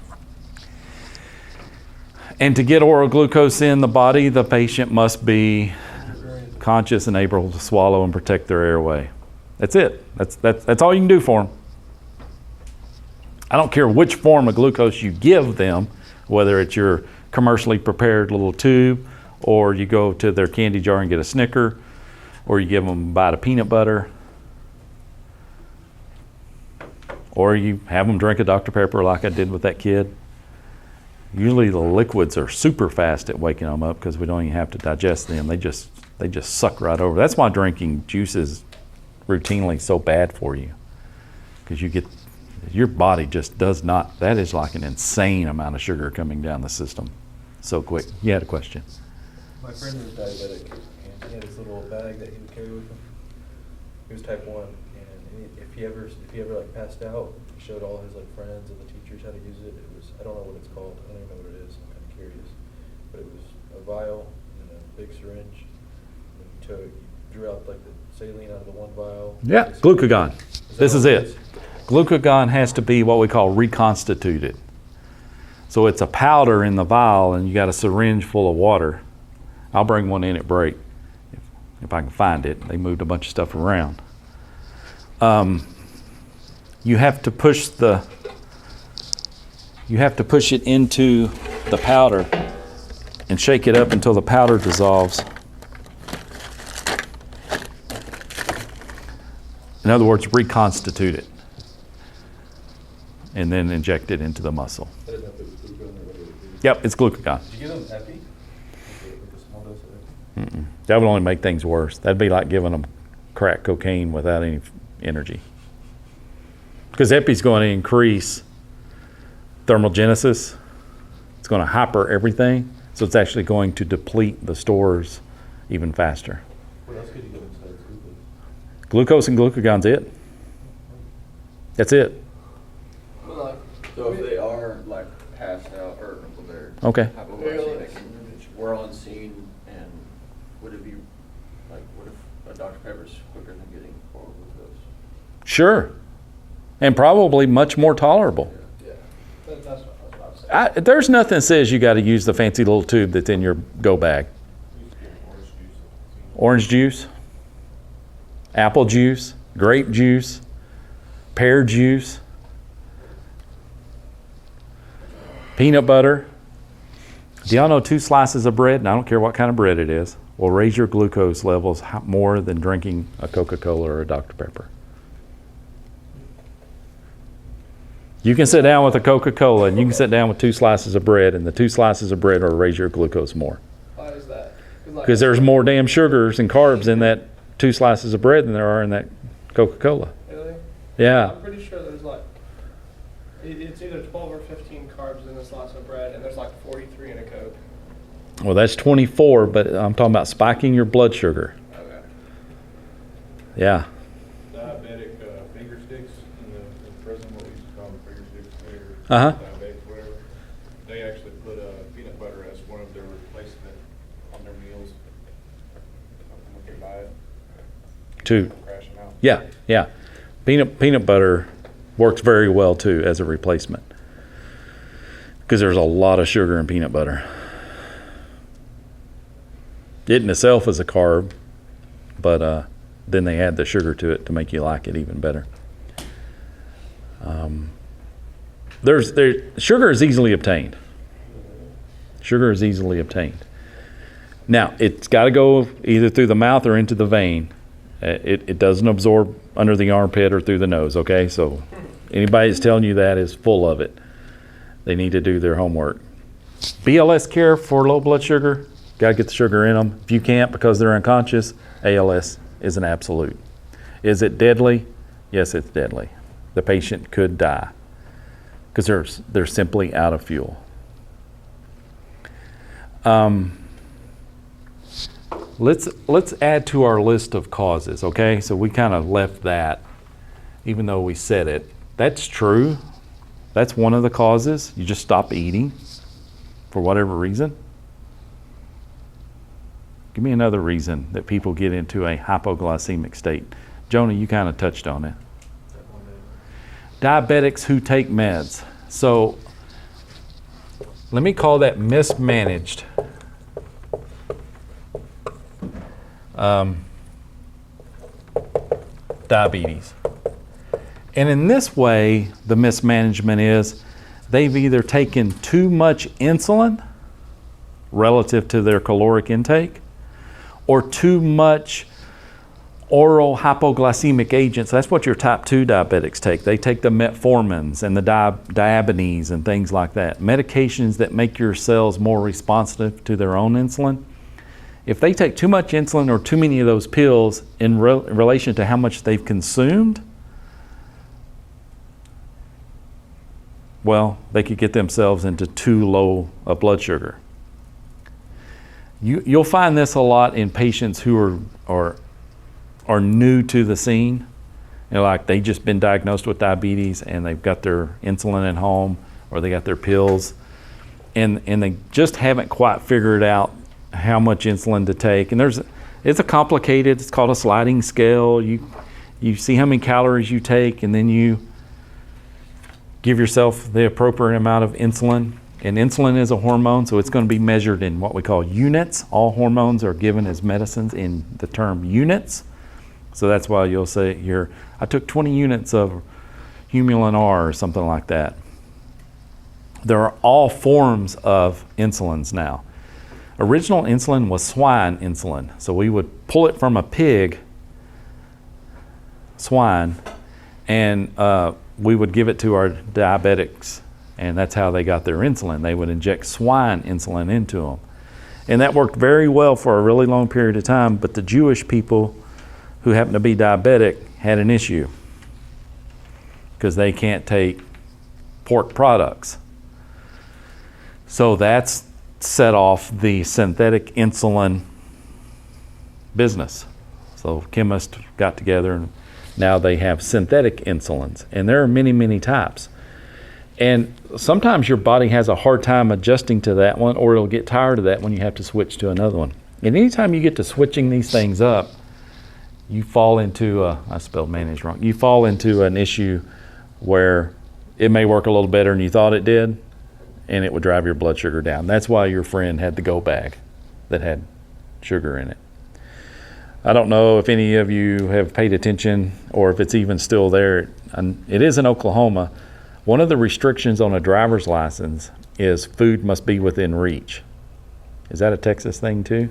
And to get oral glucose in the body, the patient must be conscious and able to swallow and protect their airway. That's it. That's all you can do for them. I don't care which form of glucose you give them, whether it's your commercially prepared little tube, or you go to their candy jar and get a Snicker, or you give them a bite of peanut butter, or you have them drink a Dr. Pepper like I did with that kid. Usually the liquids are super fast at waking them up because we don't even have to digest them. They just suck right over. That's why drinking juice is routinely so bad for you, because your body just does not. That is like an insane amount of sugar coming down the system so quick. You had a question.
My friend was diabetic, and he had this little bag that he would carry with him. He was type 1, and if he ever like passed out, he showed all his like friends and the teachers how to use it. It was, I don't know what it's called. I don't even know what it is. I'm kind of curious. But it was a vial and a big syringe. And you drew out like the saline out of the one vial.
Yeah, glucagon. This is it. Glucagon has to be what we call reconstituted. So it's a powder in the vial, and you got a syringe full of water. I'll bring one in at break if I can find it. They moved a bunch of stuff around. You have to push it into the powder and shake it up until the powder dissolves. In other words, reconstitute it and then inject it into the muscle. Yep, it's glucagon.
Did you give them epi? Like a small dose of epi?
That would only make things worse. That'd be like giving them crack cocaine without any energy. Because epi's going to increase thermogenesis. It's going to hyper everything. So it's actually going to deplete the stores even faster.
What else could you give them besides glucose?
Glucose and glucagon's it. That's it.
So if they are like passed out or they're
Okay.
hypoglycemic, we're on scene, and would it be like, what if a Dr. Pepper's quicker than getting oral glucose?
Sure. And probably much more tolerable.
Yeah. That's what I was about to say.
There's nothing that says you got to use the fancy little tube that's in your go bag. Orange juice, apple juice, grape juice, pear juice, peanut butter. Do y'all know 2 slices of bread, and I don't care what kind of bread it is, will raise your glucose levels more than drinking a Coca-Cola or a Dr. Pepper? You can sit down with a Coca-Cola and you can sit down with 2 slices of bread, and the 2 slices of bread will raise your glucose more.
Why is that?
Because there's more damn sugars and carbs in that 2 slices of bread than there are in that Coca-Cola.
Really?
Yeah.
I'm pretty sure there's like
It's either 12 or 15 carbs in a slice of bread, and there's like 43 in a Coke.
Well, that's 24, but I'm talking about spiking your blood sugar.
Okay.
Yeah.
Diabetic finger sticks in prison, what we used to call them finger sticks there,
Uh-huh.
diabetic, whatever. They actually put peanut butter as one of their replacement on their meals. With their diet.
Two.
Crashing out.
Yeah, yeah. Peanut butter works very well too as a replacement because there's a lot of sugar in peanut butter. It in itself is a carb, but then they add the sugar to it to make you like it even better. Sugar is easily obtained. Sugar is easily obtained. Now, it's got to go either through the mouth or into the vein. It doesn't absorb under the armpit or through the nose, okay? So anybody that's telling you that is full of it. They need to do their homework. BLS care for low blood sugar, got to get the sugar in them. If you can't because they're unconscious, ALS is an absolute. Is it deadly? Yes, it's deadly. The patient could die because they're simply out of fuel. Let's add to our list of causes, okay? So we kind of left that, even though we said it. That's true. That's one of the causes. You just stop eating for whatever reason. Give me another reason that people get into a hypoglycemic state. Jonah, you kind of touched on it. Diabetics who take meds. So let me call that mismanaged diabetes. And in this way, the mismanagement is they've either taken too much insulin relative to their caloric intake or too much oral hypoglycemic agents. That's what your type 2 diabetics take. They take the metformins and the diabinese and things like that. Medications that make your cells more responsive to their own insulin. If they take too much insulin or too many of those pills in relation to how much they've consumed, well, they could get themselves into too low a blood sugar. You'll find this a lot in patients who are new to the scene. You know, like they just been diagnosed with diabetes and they've got their insulin at home or they got their pills and they just haven't quite figured out how much insulin to take. And it's called a sliding scale. You see how many calories you take and then you give yourself the appropriate amount of insulin. And insulin is a hormone, so it's going to be measured in what we call units. All hormones are given as medicines in the term units. So that's why you'll say here, I took 20 units of Humulin R or something like that. There are all forms of insulins now. Original insulin was swine insulin. So we would pull it from a pig, swine, and we would give it to our diabetics. And that's how they got their insulin. They would inject swine insulin into them. And that worked very well for a really long period of time, but the Jewish people who happen to be diabetic had an issue because they can't take pork products. So that's set off the synthetic insulin business. So chemists got together and now they have synthetic insulins. And there are many, many types. And sometimes your body has a hard time adjusting to that one, or it'll get tired of that when you have to switch to another one. And anytime you get to switching these things up, you fall into, I spelled mayonnaise wrong, you fall into an issue where it may work a little better than you thought it did, and it would drive your blood sugar down. That's why your friend had the go bag that had sugar in it. I don't know if any of you have paid attention or if it's even still there. It is in Oklahoma. One of the restrictions on a driver's license is food must be within reach. Is that a Texas thing too?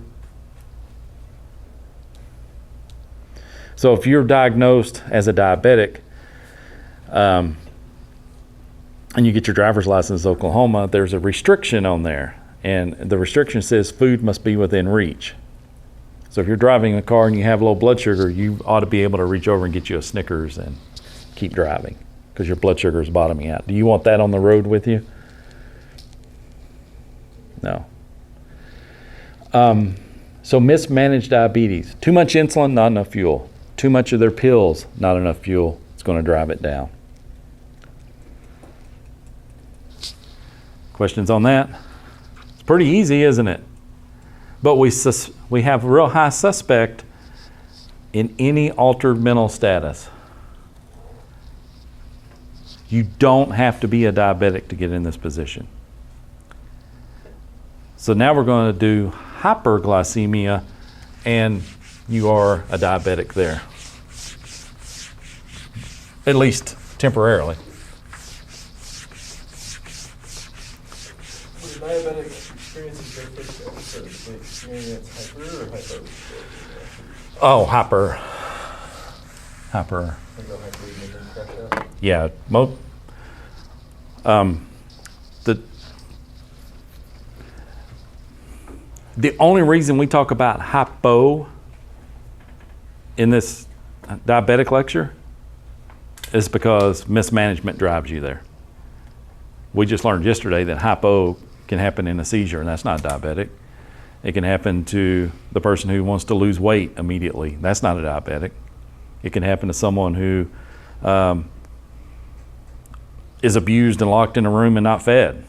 So if you're diagnosed as a diabetic and you get your driver's license in Oklahoma, there's a restriction on there. And the restriction says food must be within reach. So if you're driving a car and you have low blood sugar, you ought to be able to reach over and get you a Snickers and keep driving. because your blood sugar is bottoming out. Do you want that on the road with you? No. So mismanaged diabetes. Too much insulin, not enough fuel. Too much of their pills, not enough fuel. It's going to drive it down. Questions on that? It's pretty easy, isn't it? But we have a real high suspect in any altered mental status. You don't have to be a diabetic to get in this position. So now we're going to do hyperglycemia, and you are a diabetic there. At least temporarily.
Would a diabetic experience hyper or hypoglycemia?
Oh, hyper.
Think of hyper and then crash out.
Yeah. The only reason we talk about hypo in this diabetic lecture is because mismanagement drives you there. We just learned yesterday that hypo can happen in a seizure, and that's not diabetic. It can happen to the person who wants to lose weight immediately. That's not a diabetic. It can happen to someone who is abused and locked in a room and not fed.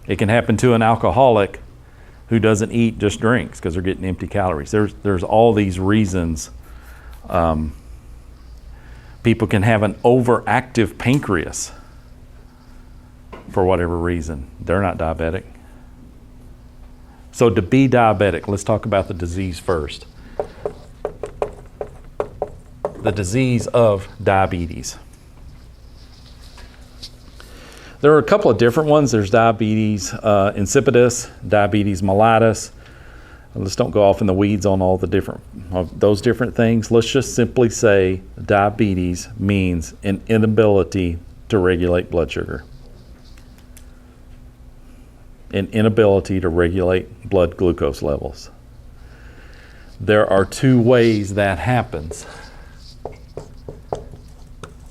It can happen to an alcoholic who doesn't eat, just drinks because they're getting empty calories. There's all these reasons. People can have an overactive pancreas for whatever reason. They're not diabetic. So to be diabetic, let's talk about the disease first. The disease of diabetes. There are a couple of different ones. There's diabetes insipidus, diabetes mellitus. Let's don't go off in the weeds on all the different of those different things. Let's just simply say diabetes means an inability to regulate blood sugar. An inability to regulate blood glucose levels. There are two ways that happens.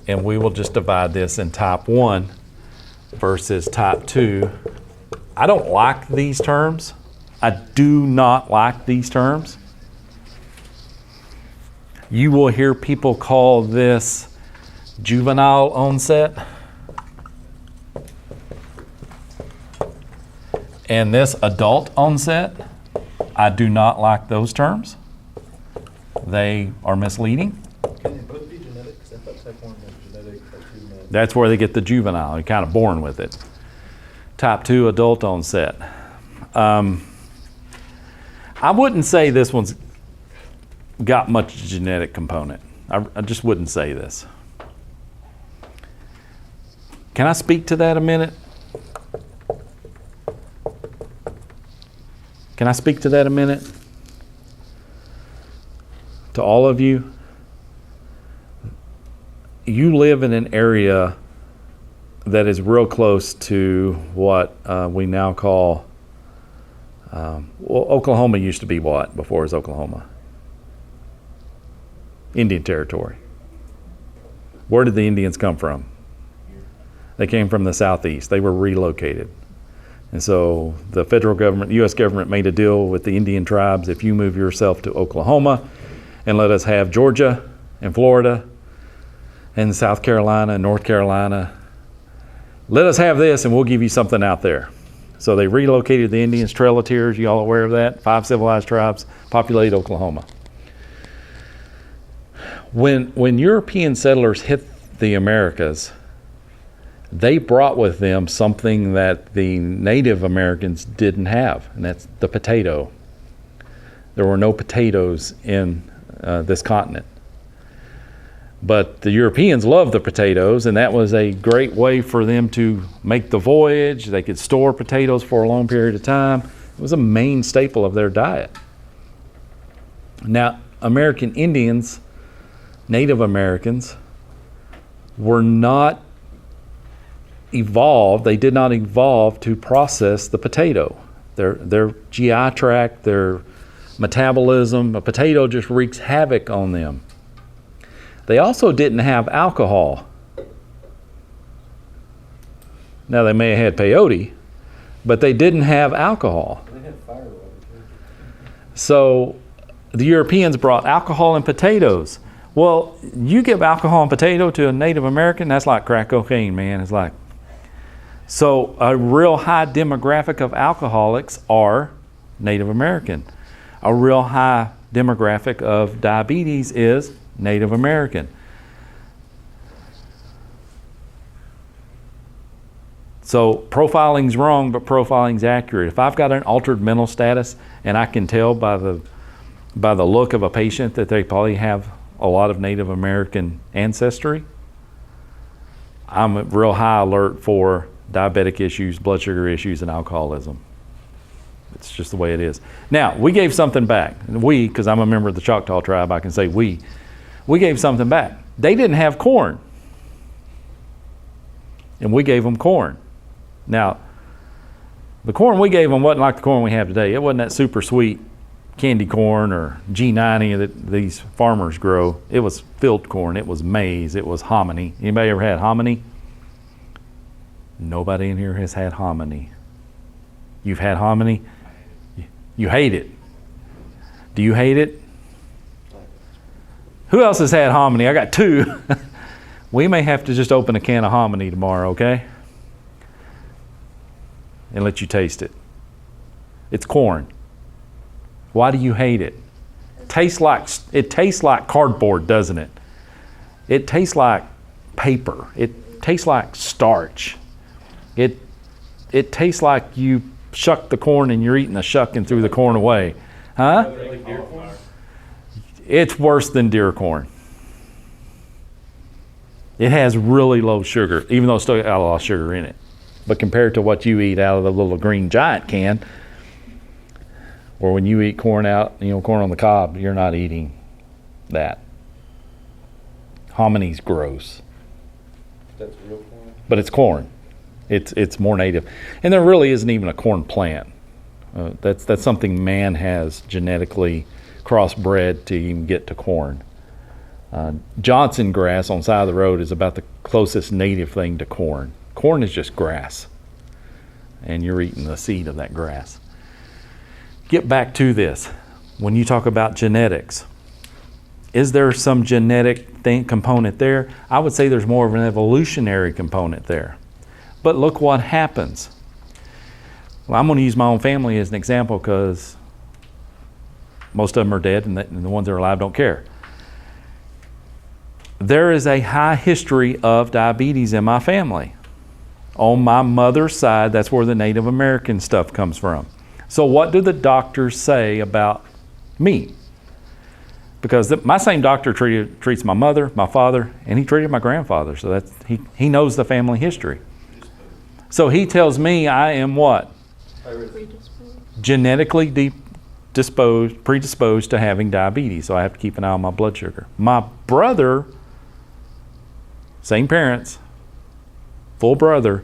And we will just divide this in type 1 versus type 2. I don't like these terms. I do not like these terms. You will hear people call this juvenile onset. And this adult onset. I do not like those terms. They are misleading.
Can they both be genetic? Because I thought type 1 was genetic, type 2 not.
That's where they get the juvenile. You're kind of born with it. Type 2 adult onset. I wouldn't say this one's got much genetic component. I just wouldn't say this. Can I speak to that a minute? Can I speak to that a minute? To all of you? You live in an area that is real close to what we now call, Oklahoma used to be what before it was Oklahoma? Indian Territory. Where did the Indians come from? They came from the southeast. They were relocated. And so the federal government, the U.S. government made a deal with the Indian tribes. If you move yourself to Oklahoma and let us have Georgia and Florida and South Carolina and North Carolina, let us have this and we'll give you something out there. So they relocated the Indians, Trail of Tears, you all aware of that? 5 civilized tribes populate Oklahoma. When European settlers hit the Americas, they brought with them something that the Native Americans didn't have, and that's the potato. There were no potatoes in this continent. But the Europeans loved the potatoes, and that was a great way for them to make the voyage. They could store potatoes for a long period of time. It was a main staple of their diet. Now, American Indians, Native Americans, were not evolved, they did not evolve to process the potato. Their GI tract, their metabolism, a potato just wreaks havoc on them. They also didn't have alcohol Now, they may have had peyote, but they didn't have alcohol.
They had fire water too.
So the Europeans brought alcohol and potatoes. Well, you give alcohol and potato to a Native American, that's like crack cocaine, man. It's like, so a real high demographic of alcoholics are Native American. A real high demographic of diabetes is Native American. So profiling's wrong, but profiling's accurate. If I've got an altered mental status and I can tell by the look of a patient that they probably have a lot of Native American ancestry, I'm at real high alert for diabetic issues, blood sugar issues, and alcoholism. It's just the way it is. Now, we gave something back. We, because I'm a member of the Choctaw tribe, I can say we gave something back. They didn't have corn, and we gave them corn. Now, the corn we gave them wasn't like the corn we have today. It wasn't that super sweet candy corn or G90 that these farmers grow. It was field corn. It was maize. It was hominy. Anybody ever had hominy? Nobody in here has had hominy. You've had hominy? You hate it. Do you hate it? Who else has had hominy? I got two. We may have to just open a can of hominy tomorrow, okay? And let you taste it. It's corn. Why do you hate it? It tastes like cardboard, doesn't it? It tastes like paper. It tastes like starch. It tastes like you shucked the corn and you're eating the shuck and threw the corn away. Huh?
Like deer corn?
It's worse than deer corn. It has really low sugar, even though it's still got a lot of sugar in it. But compared to what you eat out of the little green giant can, or when you eat corn corn on the cob, you're not eating that. Hominy's gross.
That's real corn?
But it's corn. It's more native. And there really isn't even a corn plant. That's something man has genetically crossbred to even get to corn. Johnson grass on the side of the road is about the closest native thing to corn. Corn is just grass, and you're eating the seed of that grass. Get back to this. When you talk about genetics, is there some genetic component there? I would say there's more of an evolutionary component there. But look what happens. Well, I'm going to use my own family as an example because most of them are dead, and the ones that are alive don't care. There is a high history of diabetes in my family. On my mother's side, that's where the Native American stuff comes from. So what do the doctors say about me? Because my same doctor treats my mother, my father, and he treated my grandfather. So he knows the family history. So he tells me I am what? Genetically predisposed to having diabetes. So I have to keep an eye on my blood sugar. My brother, same parents, full brother,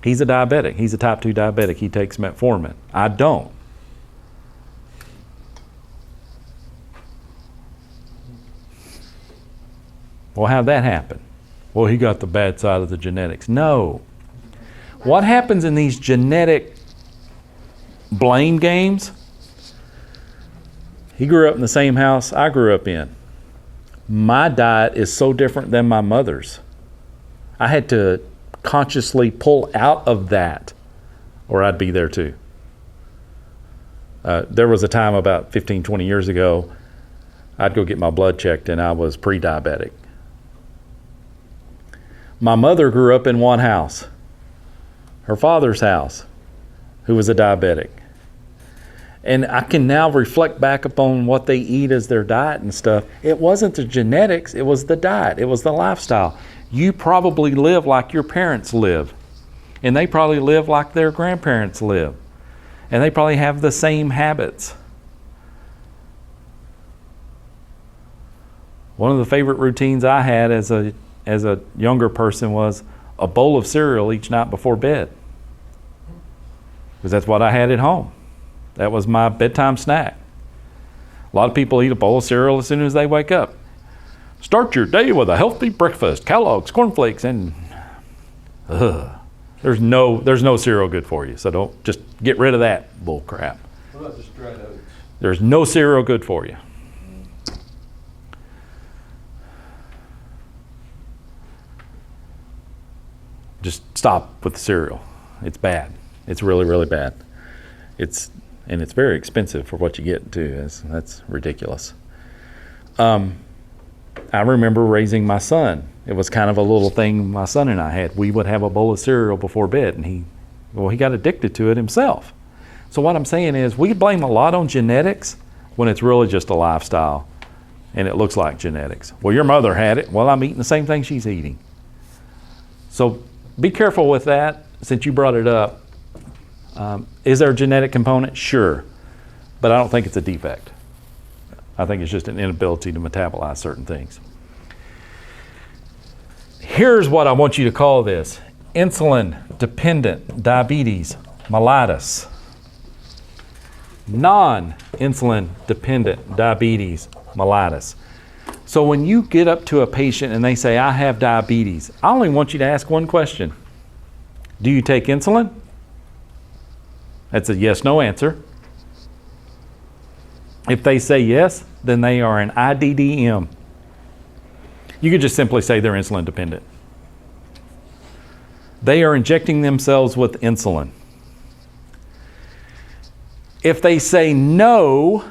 he's a diabetic. He's a type 2 diabetic. He takes metformin. I don't. Well, how'd that happen? Well, he got the bad side of the genetics. No. What happens in these genetic blame games? He grew up in the same house I grew up in. My diet is so different than my mother's. I had to consciously pull out of that, or I'd be there too. There was a time about 15, 20 years ago, I'd go get my blood checked and I was pre-diabetic. My mother grew up in one house, her father's house, who was a diabetic. And I can now reflect back upon what they eat as their diet and stuff. It wasn't the genetics, it was the diet, it was the lifestyle. You probably live like your parents live. And they probably live like their grandparents live. And they probably have the same habits. One of the favorite routines I had as a younger person was a bowl of cereal each night before bed. Because that's what I had at home. That was my bedtime snack. A lot of people eat a bowl of cereal as soon as they wake up. Start your day with a healthy breakfast, Kellogg's, cornflakes, and There's no cereal good for you. So don't, just get rid of that bull crap.
What about just dried oats?
There's no cereal good for you. Just stop with the cereal. It's bad. It's really, really bad. It's very expensive for what you get too. That's ridiculous. I remember raising my son. It was kind of a little thing my son and I had. We would have a bowl of cereal before bed, and he got addicted to it himself. So what I'm saying is, we blame a lot on genetics when it's really just a lifestyle, and it looks like genetics. Well, your mother had it. Well, I'm eating the same thing she's eating. So be careful with that. Since you brought it up, is there a genetic component? Sure, but I don't think it's a defect. I think it's just an inability to metabolize certain things. Here's what I want you to call this: insulin-dependent diabetes mellitus. Non-insulin dependent diabetes mellitus. So when you get up to a patient and they say, I have diabetes, I only want you to ask one question. Do you take insulin? That's a yes/no answer. If they say yes, then they are an IDDM. You could just simply say they're insulin dependent. They are injecting themselves with insulin. If they say no,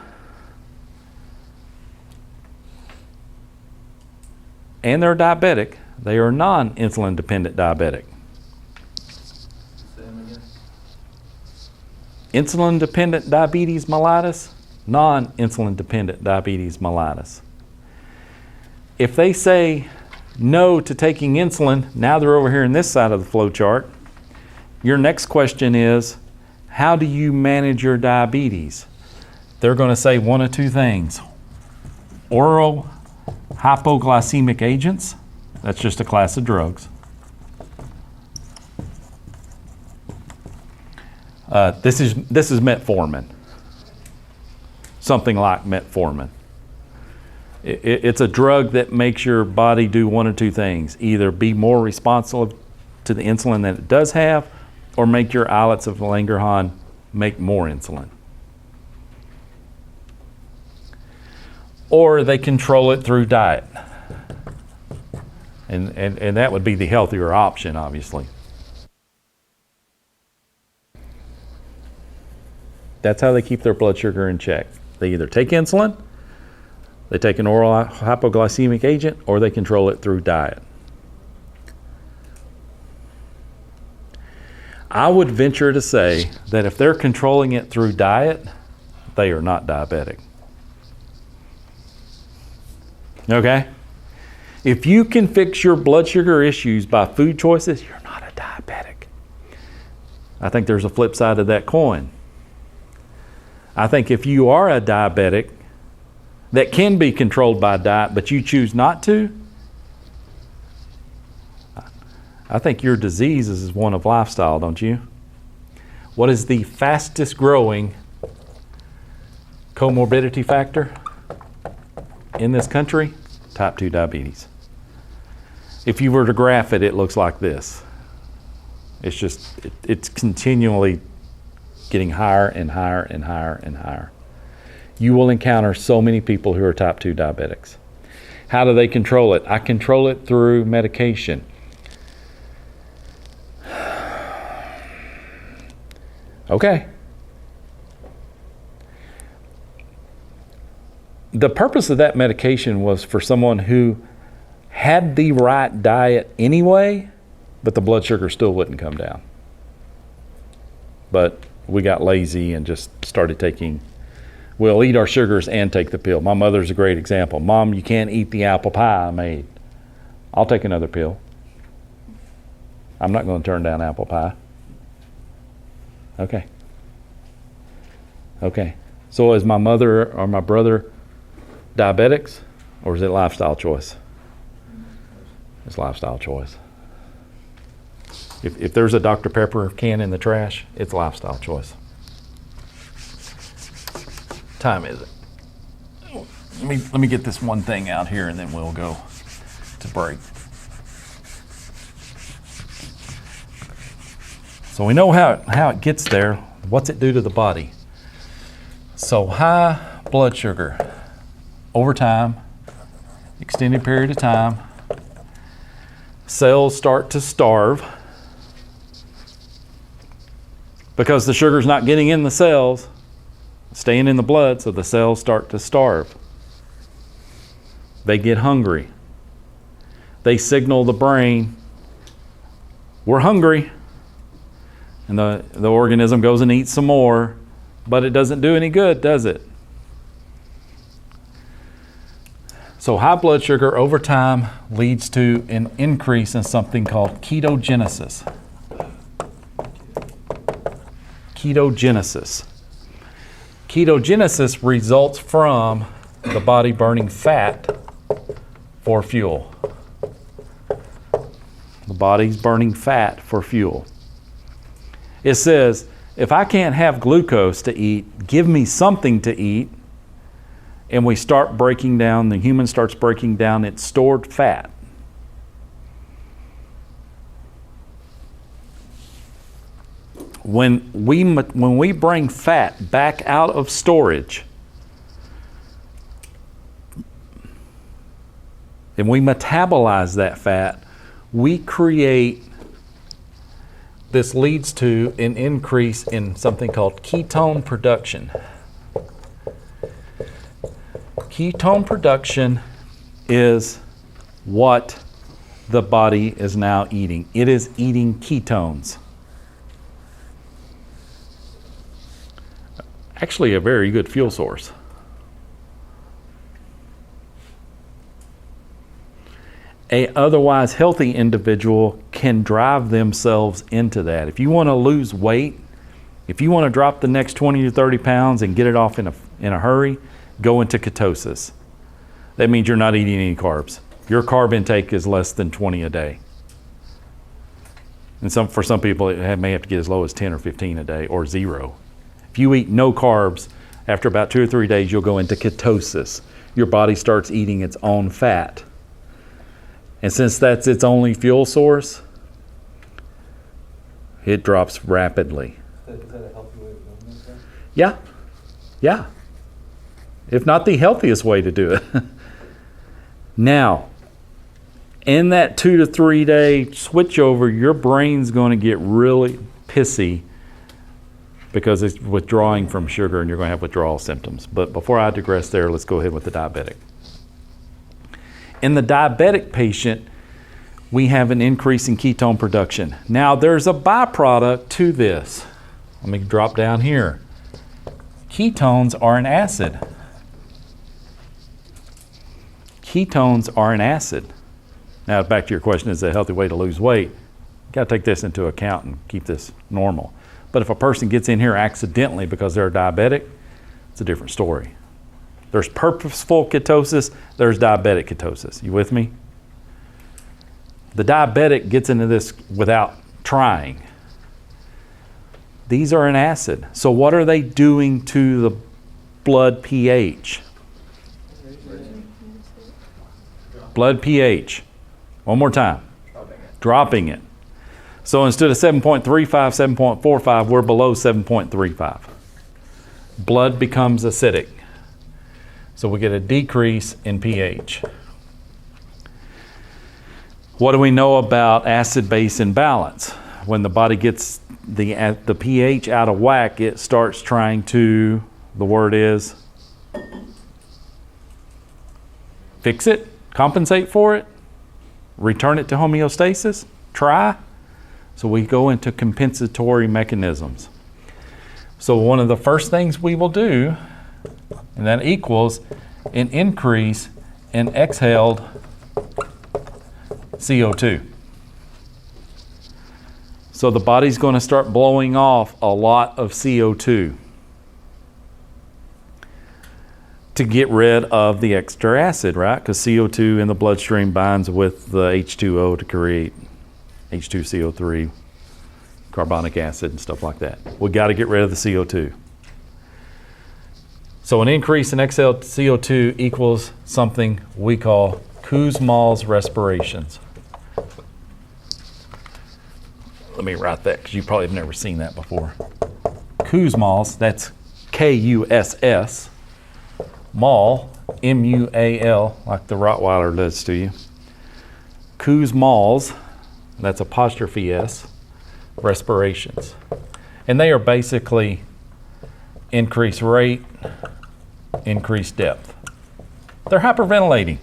and they're diabetic, they are non-insulin dependent diabetic. Insulin dependent diabetes mellitus, non-insulin dependent diabetes mellitus. If they say no to taking insulin, now they're over here in this side of the flow chart. Your next question is, how do you manage your diabetes? They're going to say one of two things. Oral hypoglycemic agents, that's just a class of drugs. This is metformin. Something like metformin. It's a drug that makes your body do one of two things: either be more responsive to the insulin that it does have, or make your islets of Langerhans make more insulin. Or they control it through diet. And that would be the healthier option, obviously. That's how they keep their blood sugar in check. They either take insulin, they take an oral hypoglycemic agent, or they control it through diet. I would venture to say that if they're controlling it through diet, they are not diabetic. Okay? If you can fix your blood sugar issues by food choices, you're not a diabetic. I think there's a flip side of that coin. I think if you are a diabetic that can be controlled by diet, but you choose not to, I think your disease is one of lifestyle, don't you? What is the fastest growing comorbidity factor in this country? Type 2 diabetes. If you were to graph it, it looks like this. It's just, it's continually getting higher and higher and higher and higher. You will encounter so many people who are type 2 diabetics. How do they control it? I control it through medication. Okay. The purpose of that medication was for someone who had the right diet anyway, but the blood sugar still wouldn't come down. But we got lazy and just started taking, we'll eat our sugars and take the pill. My mother's a great example. Mom, you can't eat the apple pie I made. I'll take another pill. I'm not going to turn down apple pie. Okay. Okay. So is my mother or my brother diabetics, or is it lifestyle choice? It's lifestyle choice. If there's a Dr. Pepper can in the trash, it's lifestyle choice. Time is it? Let me get this one thing out here and then we'll go to break. So we know how it gets there. What's it do to the body? So high blood sugar over time, extended period of time, cells start to starve because the sugar's not getting in the cells, staying in the blood, so the cells start to starve. They get hungry. They signal the brain, we're hungry. And the organism goes and eats some more, but it doesn't do any good, does it? So high blood sugar over time leads to an increase in something called ketogenesis. Ketogenesis. Ketogenesis results from the body burning fat for fuel. The body's burning fat for fuel. It says, if I can't have glucose to eat, give me something to eat. And we start breaking down, the human starts breaking down its stored fat. When we bring fat back out of storage, and we metabolize that fat, we create, this leads to an increase in something called ketone production. Ketone production is what the body is now eating. It is eating ketones. Actually, a very good fuel source. A otherwise healthy individual can drive themselves into that. If you want to lose weight, if you want to drop the next 20 to 30 pounds and get it off in a hurry, go into ketosis. That means you're not eating any carbs. Your carb intake is less than 20 a day. And for some people, it may have to get as low as 10 or 15 a day, or 0. If you eat no carbs, after about 2 or 3 days, you'll go into ketosis. Your body starts eating its own fat. And since that's its only fuel source, it drops rapidly.
Is that a healthy way of doing this?
Yeah. Yeah. If not the healthiest way to do it. Now, in that 2 to 3 day switchover, your brain's going to get really pissy because it's withdrawing from sugar and you're going to have withdrawal symptoms. But before I digress there, let's go ahead with the diabetic. In the diabetic patient, we have an increase in ketone production. Now, there's a byproduct to this. Let me drop down here. Ketones are an acid. Ketones are an acid. Now, back to your question, is it a healthy way to lose weight? You got to take this into account and keep this normal. But if a person gets in here accidentally because they're diabetic, it's a different story. There's purposeful ketosis, there's diabetic ketosis. You with me? The diabetic gets into this without trying. These are an acid. So what are they doing to the blood pH? Blood pH. One more time. Dropping it. So instead of 7.35, 7.45, we're below 7.35. Blood becomes acidic. So we get a decrease in pH. What do we know about acid-base imbalance? When the body gets the pH out of whack, it starts trying to, the word is, fix it, compensate for it, return it to homeostasis, try. So we go into compensatory mechanisms. So one of the first things we will do, and that equals an increase in exhaled CO2. So the body's going to start blowing off a lot of CO2 to get rid of the extra acid, right? Because CO2 in the bloodstream binds with the H2O to create H2CO3, carbonic acid and stuff like that. We got to get rid of the CO2. So an increase in exhaled CO2 equals something we call Kussmaul's respirations. Let me write that because you probably have never seen that before. Kussmaul's, that's Kuss, Maul, Mual, like the Rottweiler does to you. Kussmaul's, that's apostrophe S, respirations. And they are basically increased rate, increased depth. They're hyperventilating.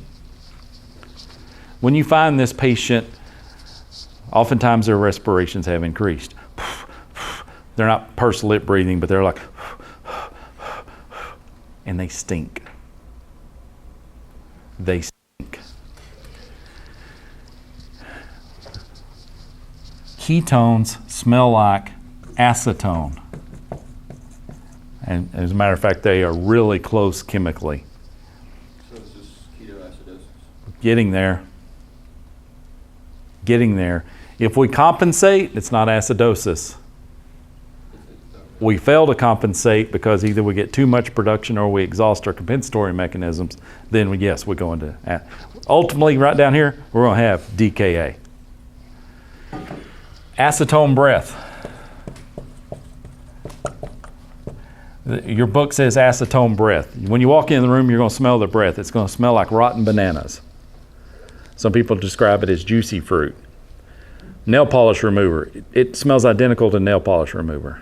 When you find this patient, oftentimes their respirations have increased. They're not pursed lip breathing, but they're like, and they stink. They stink. Ketones smell like acetone. And as a matter of fact, they are really close chemically.
So it's just ketoacidosis.
Getting there. Getting there. If we compensate, it's not acidosis. We fail to compensate because either we get too much production or we exhaust our compensatory mechanisms. Then, we go into, ultimately, right down here, we're going to have DKA. Acetone breath. Your book says acetone breath. When you walk in the room, you're going to smell the breath. It's going to smell like rotten bananas. Some people describe it as juicy fruit. Nail polish remover. It smells identical to nail polish remover.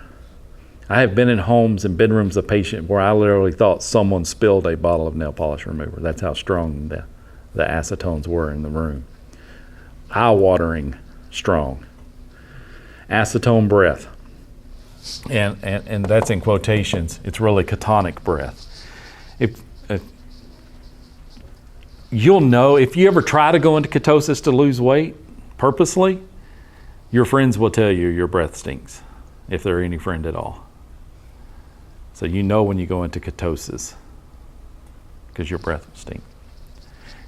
I have been in homes and bedrooms of patients where I literally thought someone spilled a bottle of nail polish remover. That's how strong the acetones were in the room. Eye-watering strong. Acetone breath. And that's in quotations. It's really ketonic breath. If you'll know, if you ever try to go into ketosis to lose weight purposely, your friends will tell you your breath stinks, if they're any friend at all. So you know when you go into ketosis because your breath will stink.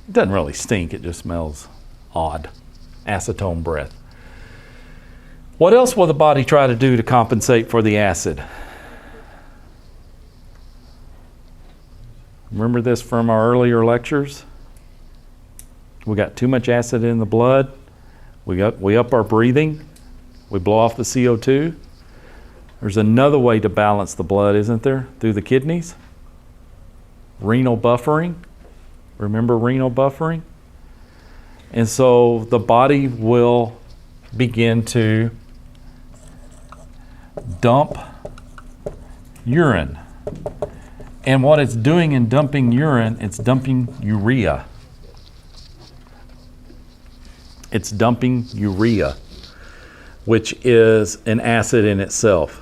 It doesn't really stink, it just smells odd. Acetone breath. What else will the body try to do to compensate for the acid? Remember this from our earlier lectures? We got too much acid in the blood. We up our breathing. We blow off the CO2. There's another way to balance the blood, isn't there? Through the kidneys. Renal buffering. Remember renal buffering? And so the body will begin to dump urine. And what it's doing in dumping urine, it's dumping urea. It's dumping urea, which is an acid in itself.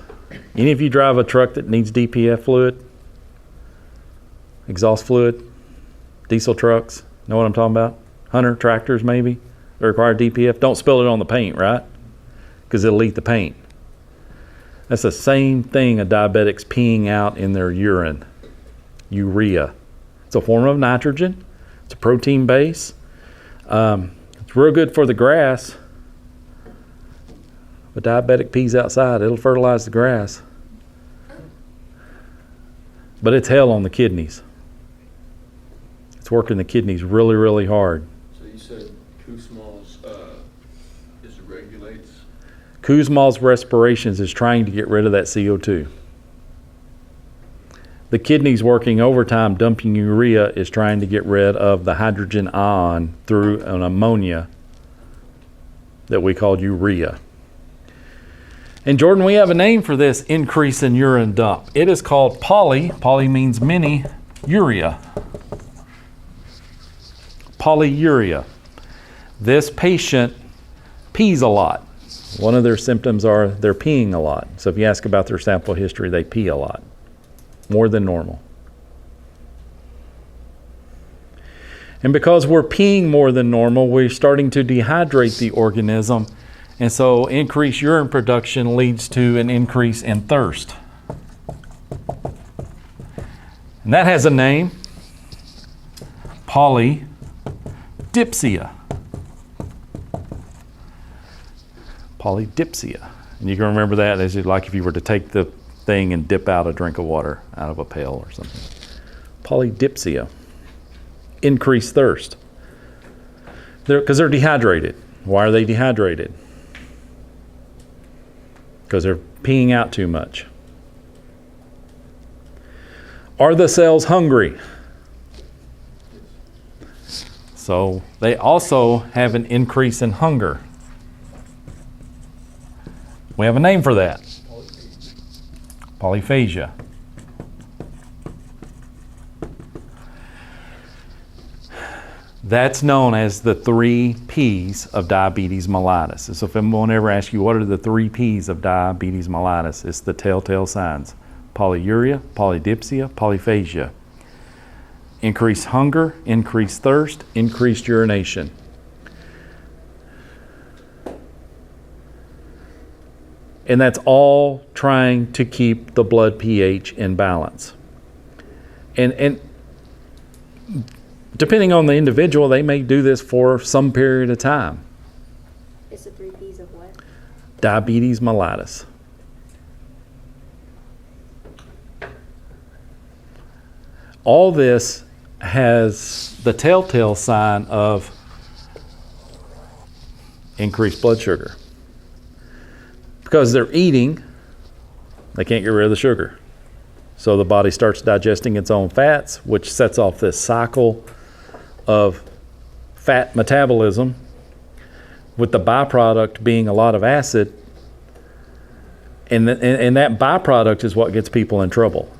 Any of you drive a truck that needs DPF fluid? Exhaust fluid? Diesel trucks? Know what I'm talking about? Hunter tractors maybe? They require DPF. Don't spill it on the paint, right? Because it'll eat the paint. That's the same thing a diabetic's peeing out in their urine. Urea. It's a form of nitrogen. It's a protein base. It's real good for the grass. A diabetic pees outside, it'll fertilize the grass. But it's hell on the kidneys. It's working the kidneys really, really hard.
So you said Kussmaul's regulates?
Kussmaul's respirations is trying to get rid of that CO2. The kidneys working overtime dumping urea is trying to get rid of the hydrogen ion through an ammonia that we call urea. And Jordan, we have a name for this increase in urine dump. It is called poly means many, urea. Polyuria. This patient pees a lot. One of their symptoms are they're peeing a lot. So if you ask about their sample history, they pee a lot, more than normal. And because we're peeing more than normal, we're starting to dehydrate the organism. And so increased urine production leads to an increase in thirst. And that has a name, polydipsia. Polydipsia. And you can remember that as like if you were to take the thing and dip out a drink of water out of a pail or something. Polydipsia. Increased thirst. Because they're dehydrated. Why are they dehydrated? because they're peeing out too much. Are the cells hungry? So they also have an increase in hunger. We have a name for that. Polyphagia. That's known as the 3 P's of diabetes mellitus. So if anyone ever asks you what are the 3 P's of diabetes mellitus, it's the telltale signs. Polyuria, polydipsia, polyphagia. Increased hunger, increased thirst, increased urination. And that's all trying to keep the blood pH in balance. And depending on the individual, they may do this for some period of time.
It's the 3 P's of what?
Diabetes mellitus. All this has the telltale sign of increased blood sugar. Because they're eating, they can't get rid of the sugar. So the body starts digesting its own fats, which sets off this cycle of fat metabolism, with the byproduct being a lot of acid. And that byproduct is what gets people in trouble.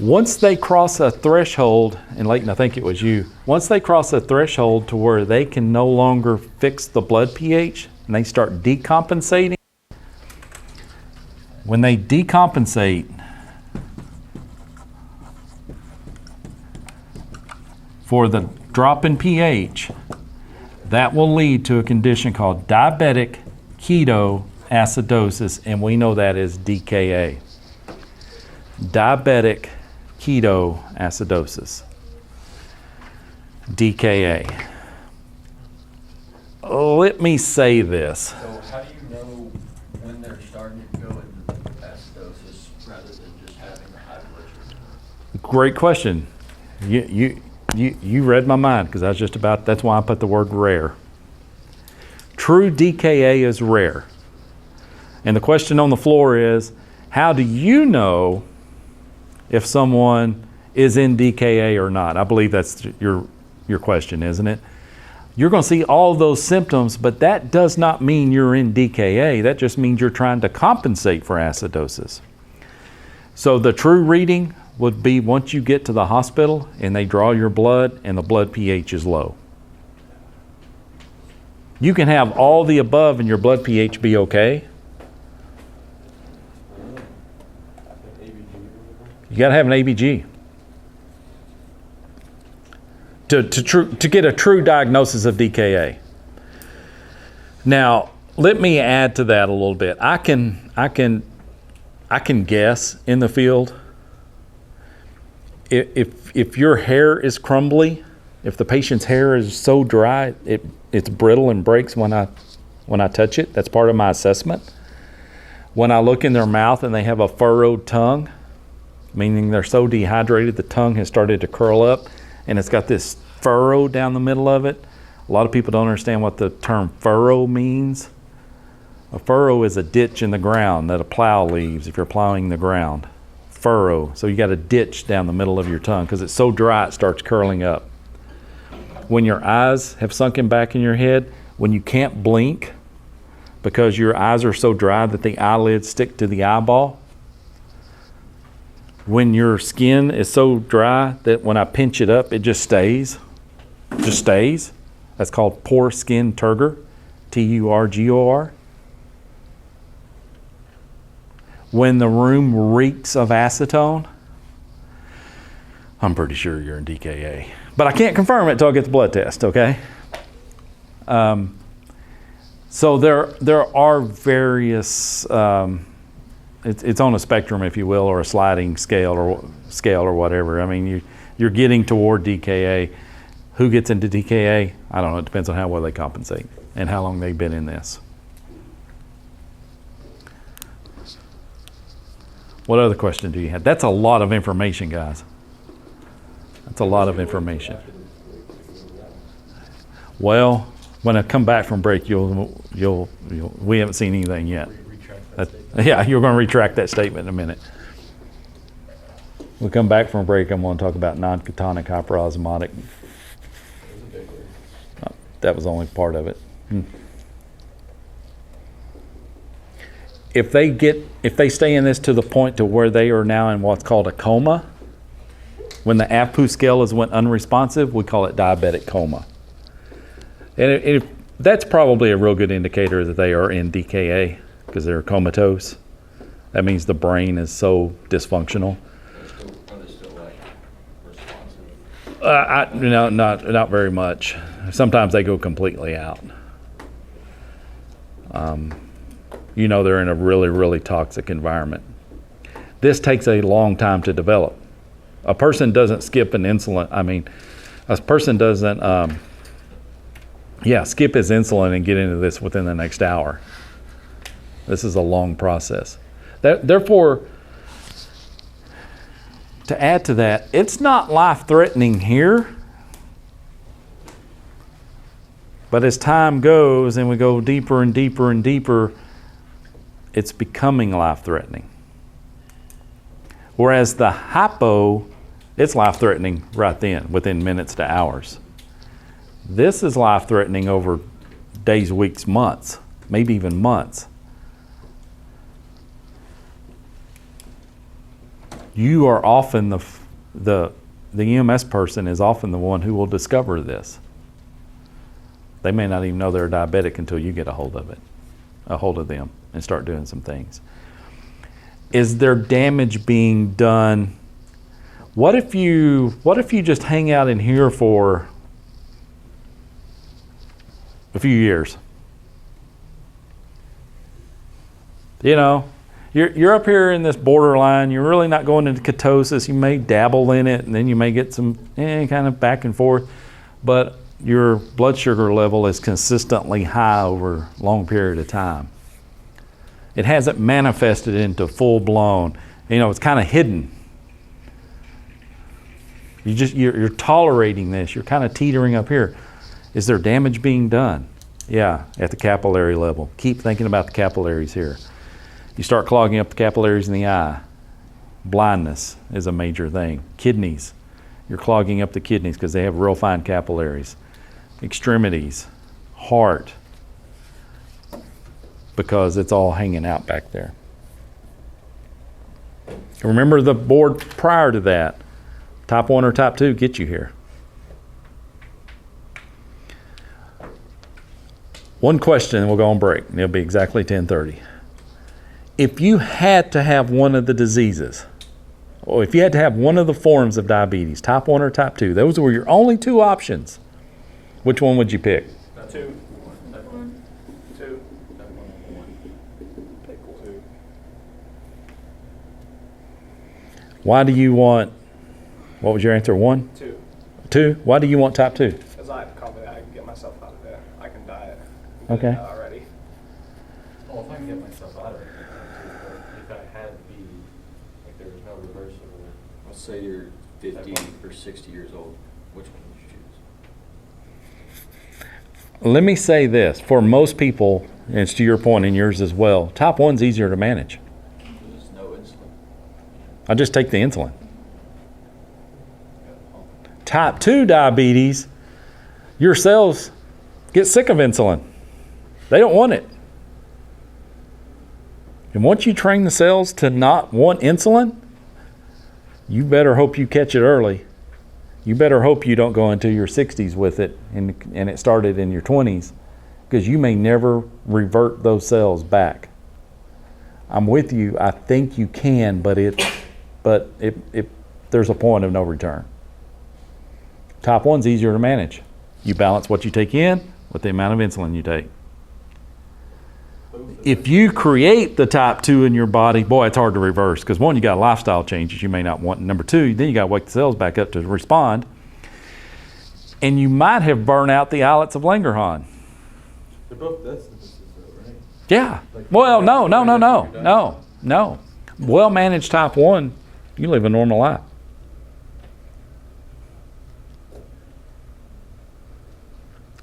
Once they cross a threshold, and Leighton, I think it was you, once they cross a threshold to where they can no longer fix the blood pH and they start decompensating, when they decompensate for the drop in pH, that will lead to a condition called diabetic ketoacidosis, and we know that as DKA. Diabetic ketoacidosis, DKA. Let me say this.
So how do you know when they're starting to go into acidosis rather than just having a high blood sugar?
Great question. You read my mind, because I was just about, that's why I put the word rare. True DKA is rare. And the question on the floor is, how do you know if someone is in DKA or not? I believe that's your question, isn't it? You're going to see all those symptoms, but that does not mean you're in DKA. That just means you're trying to compensate for acidosis. So the true reading would be once you get to the hospital and they draw your blood and the blood pH is low. You can have all the above and your blood pH be okay. You got to have an ABG to get a true diagnosis of DKA. Now, let me add to that a little bit. I can guess in the field. If your hair is crumbly, if the patient's hair is so dry it's brittle and breaks when I touch it, that's part of my assessment. When I look in their mouth and they have a furrowed tongue, meaning they're so dehydrated the tongue has started to curl up and it's got this furrow down the middle of it. A lot of people don't understand what the term furrow means. A furrow is a ditch in the ground that a plow leaves if you're plowing the ground. Furrow. So you got a ditch down the middle of your tongue because it's so dry it starts curling up. When your eyes have sunken back in your head, when you can't blink because your eyes are so dry that the eyelids stick to the eyeball, when your skin is so dry that when I pinch it up, it just stays. That's called poor skin turgor, Turgor. When the room reeks of acetone, I'm pretty sure you're in DKA. But I can't confirm it until I get the blood test, okay? So there are various, it's on a spectrum, if you will, or a sliding scale or whatever. I mean, you're getting toward DKA. Who gets into DKA? I don't know. It depends on how well they compensate and how long they've been in this. What other question do you have? That's a lot of information, guys. That's a lot of information. Well, when I come back from break, we haven't seen anything yet.
that statement.
Yeah, you're going to retract that statement in a minute. We'll come back from a break. I'm going to talk about non-ketonic hyperosmotic.
It was a big word.
That was only part of it. If they stay in this to the point to where they are now in what's called a coma, when the APU scale is went unresponsive, we call it diabetic coma. And that's probably a real good indicator that they are in DKA because they're comatose. That means the brain is so dysfunctional.
Are they still like responsive?
Not very much. Sometimes they go completely out. They're in a really, really toxic environment. This takes a long time to develop. A person doesn't skip an insulin. A person doesn't skip his insulin and get into this within the next hour. This is a long process. Therefore, to add to that, it's not life-threatening here. But as time goes and we go deeper and deeper and deeper, it's becoming life-threatening. Whereas the hypo, it's life-threatening right then, within minutes to hours. This is life-threatening over days, weeks, months, maybe even months. You are often the EMS person is often the one who will discover this. They may not even know they're diabetic until you get a hold of them and start doing some things. Is there damage being done? What if you just hang out in here for a few years? You're up here in this borderline. You're really not going into ketosis. You may dabble in it, and then you may get some kind of back and forth. But your blood sugar level is consistently high over a long period of time. It hasn't manifested into full-blown. It's kind of hidden. You're tolerating this. You're kind of teetering up here. Is there damage being done? Yeah, at the capillary level. Keep thinking about the capillaries here. You start clogging up the capillaries in the eye. Blindness is a major thing. Kidneys. You're clogging up the kidneys because they have real fine capillaries. Extremities. Heart. Because it's all hanging out back there. Remember the board prior to that. Type 1 or type 2 get you here. One question and we'll go on break. And it'll be exactly 10:30. If you had to have one of the diseases, or if you had to have one of the forms of diabetes, type 1 or type 2, those were your only two options, which one would you pick?
Two.
Why do you want, what was your answer, 1?
2.
2? Why do you want type 2?
Because I can get myself out of that. I can diet.
Okay.
Already.
Well, if I can get myself out of it, if I had to be, like there was no reversible.
Let's say you're 50 or 60 years old. Which one would you choose?
Let me say this, for most people, and it's to your point and yours as well, type 1's easier to manage.
There's no insulin.
I just take the insulin. Type 2 diabetes, your cells get sick of insulin. They don't want it. And once you train the cells to not want insulin, you better hope you catch it early. You better hope you don't go into your 60s with it and it started in your 20s, because you may never revert those cells back. I'm with you. I think you can, but there's a point of no return. Type 1's easier to manage. You balance what you take in with the amount of insulin you take. If you create the type 2 in your body, boy, it's hard to reverse, because 1, you got lifestyle changes you may not want. And number 2, then you got to wake the cells back up to respond. And you might have burned out the islets of Langerhans.
They're both death sentences though, right?
Yeah. Well, no. Well-managed type 1, you live a normal life.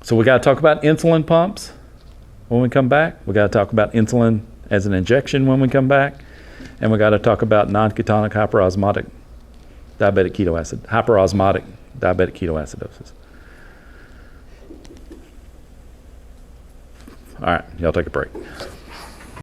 So we got to talk about insulin pumps when we come back. We got to talk about insulin as an injection when we come back. And we got to talk about non-ketonic hyperosmotic diabetic hyperosmotic diabetic ketoacidosis. All right, y'all take a break.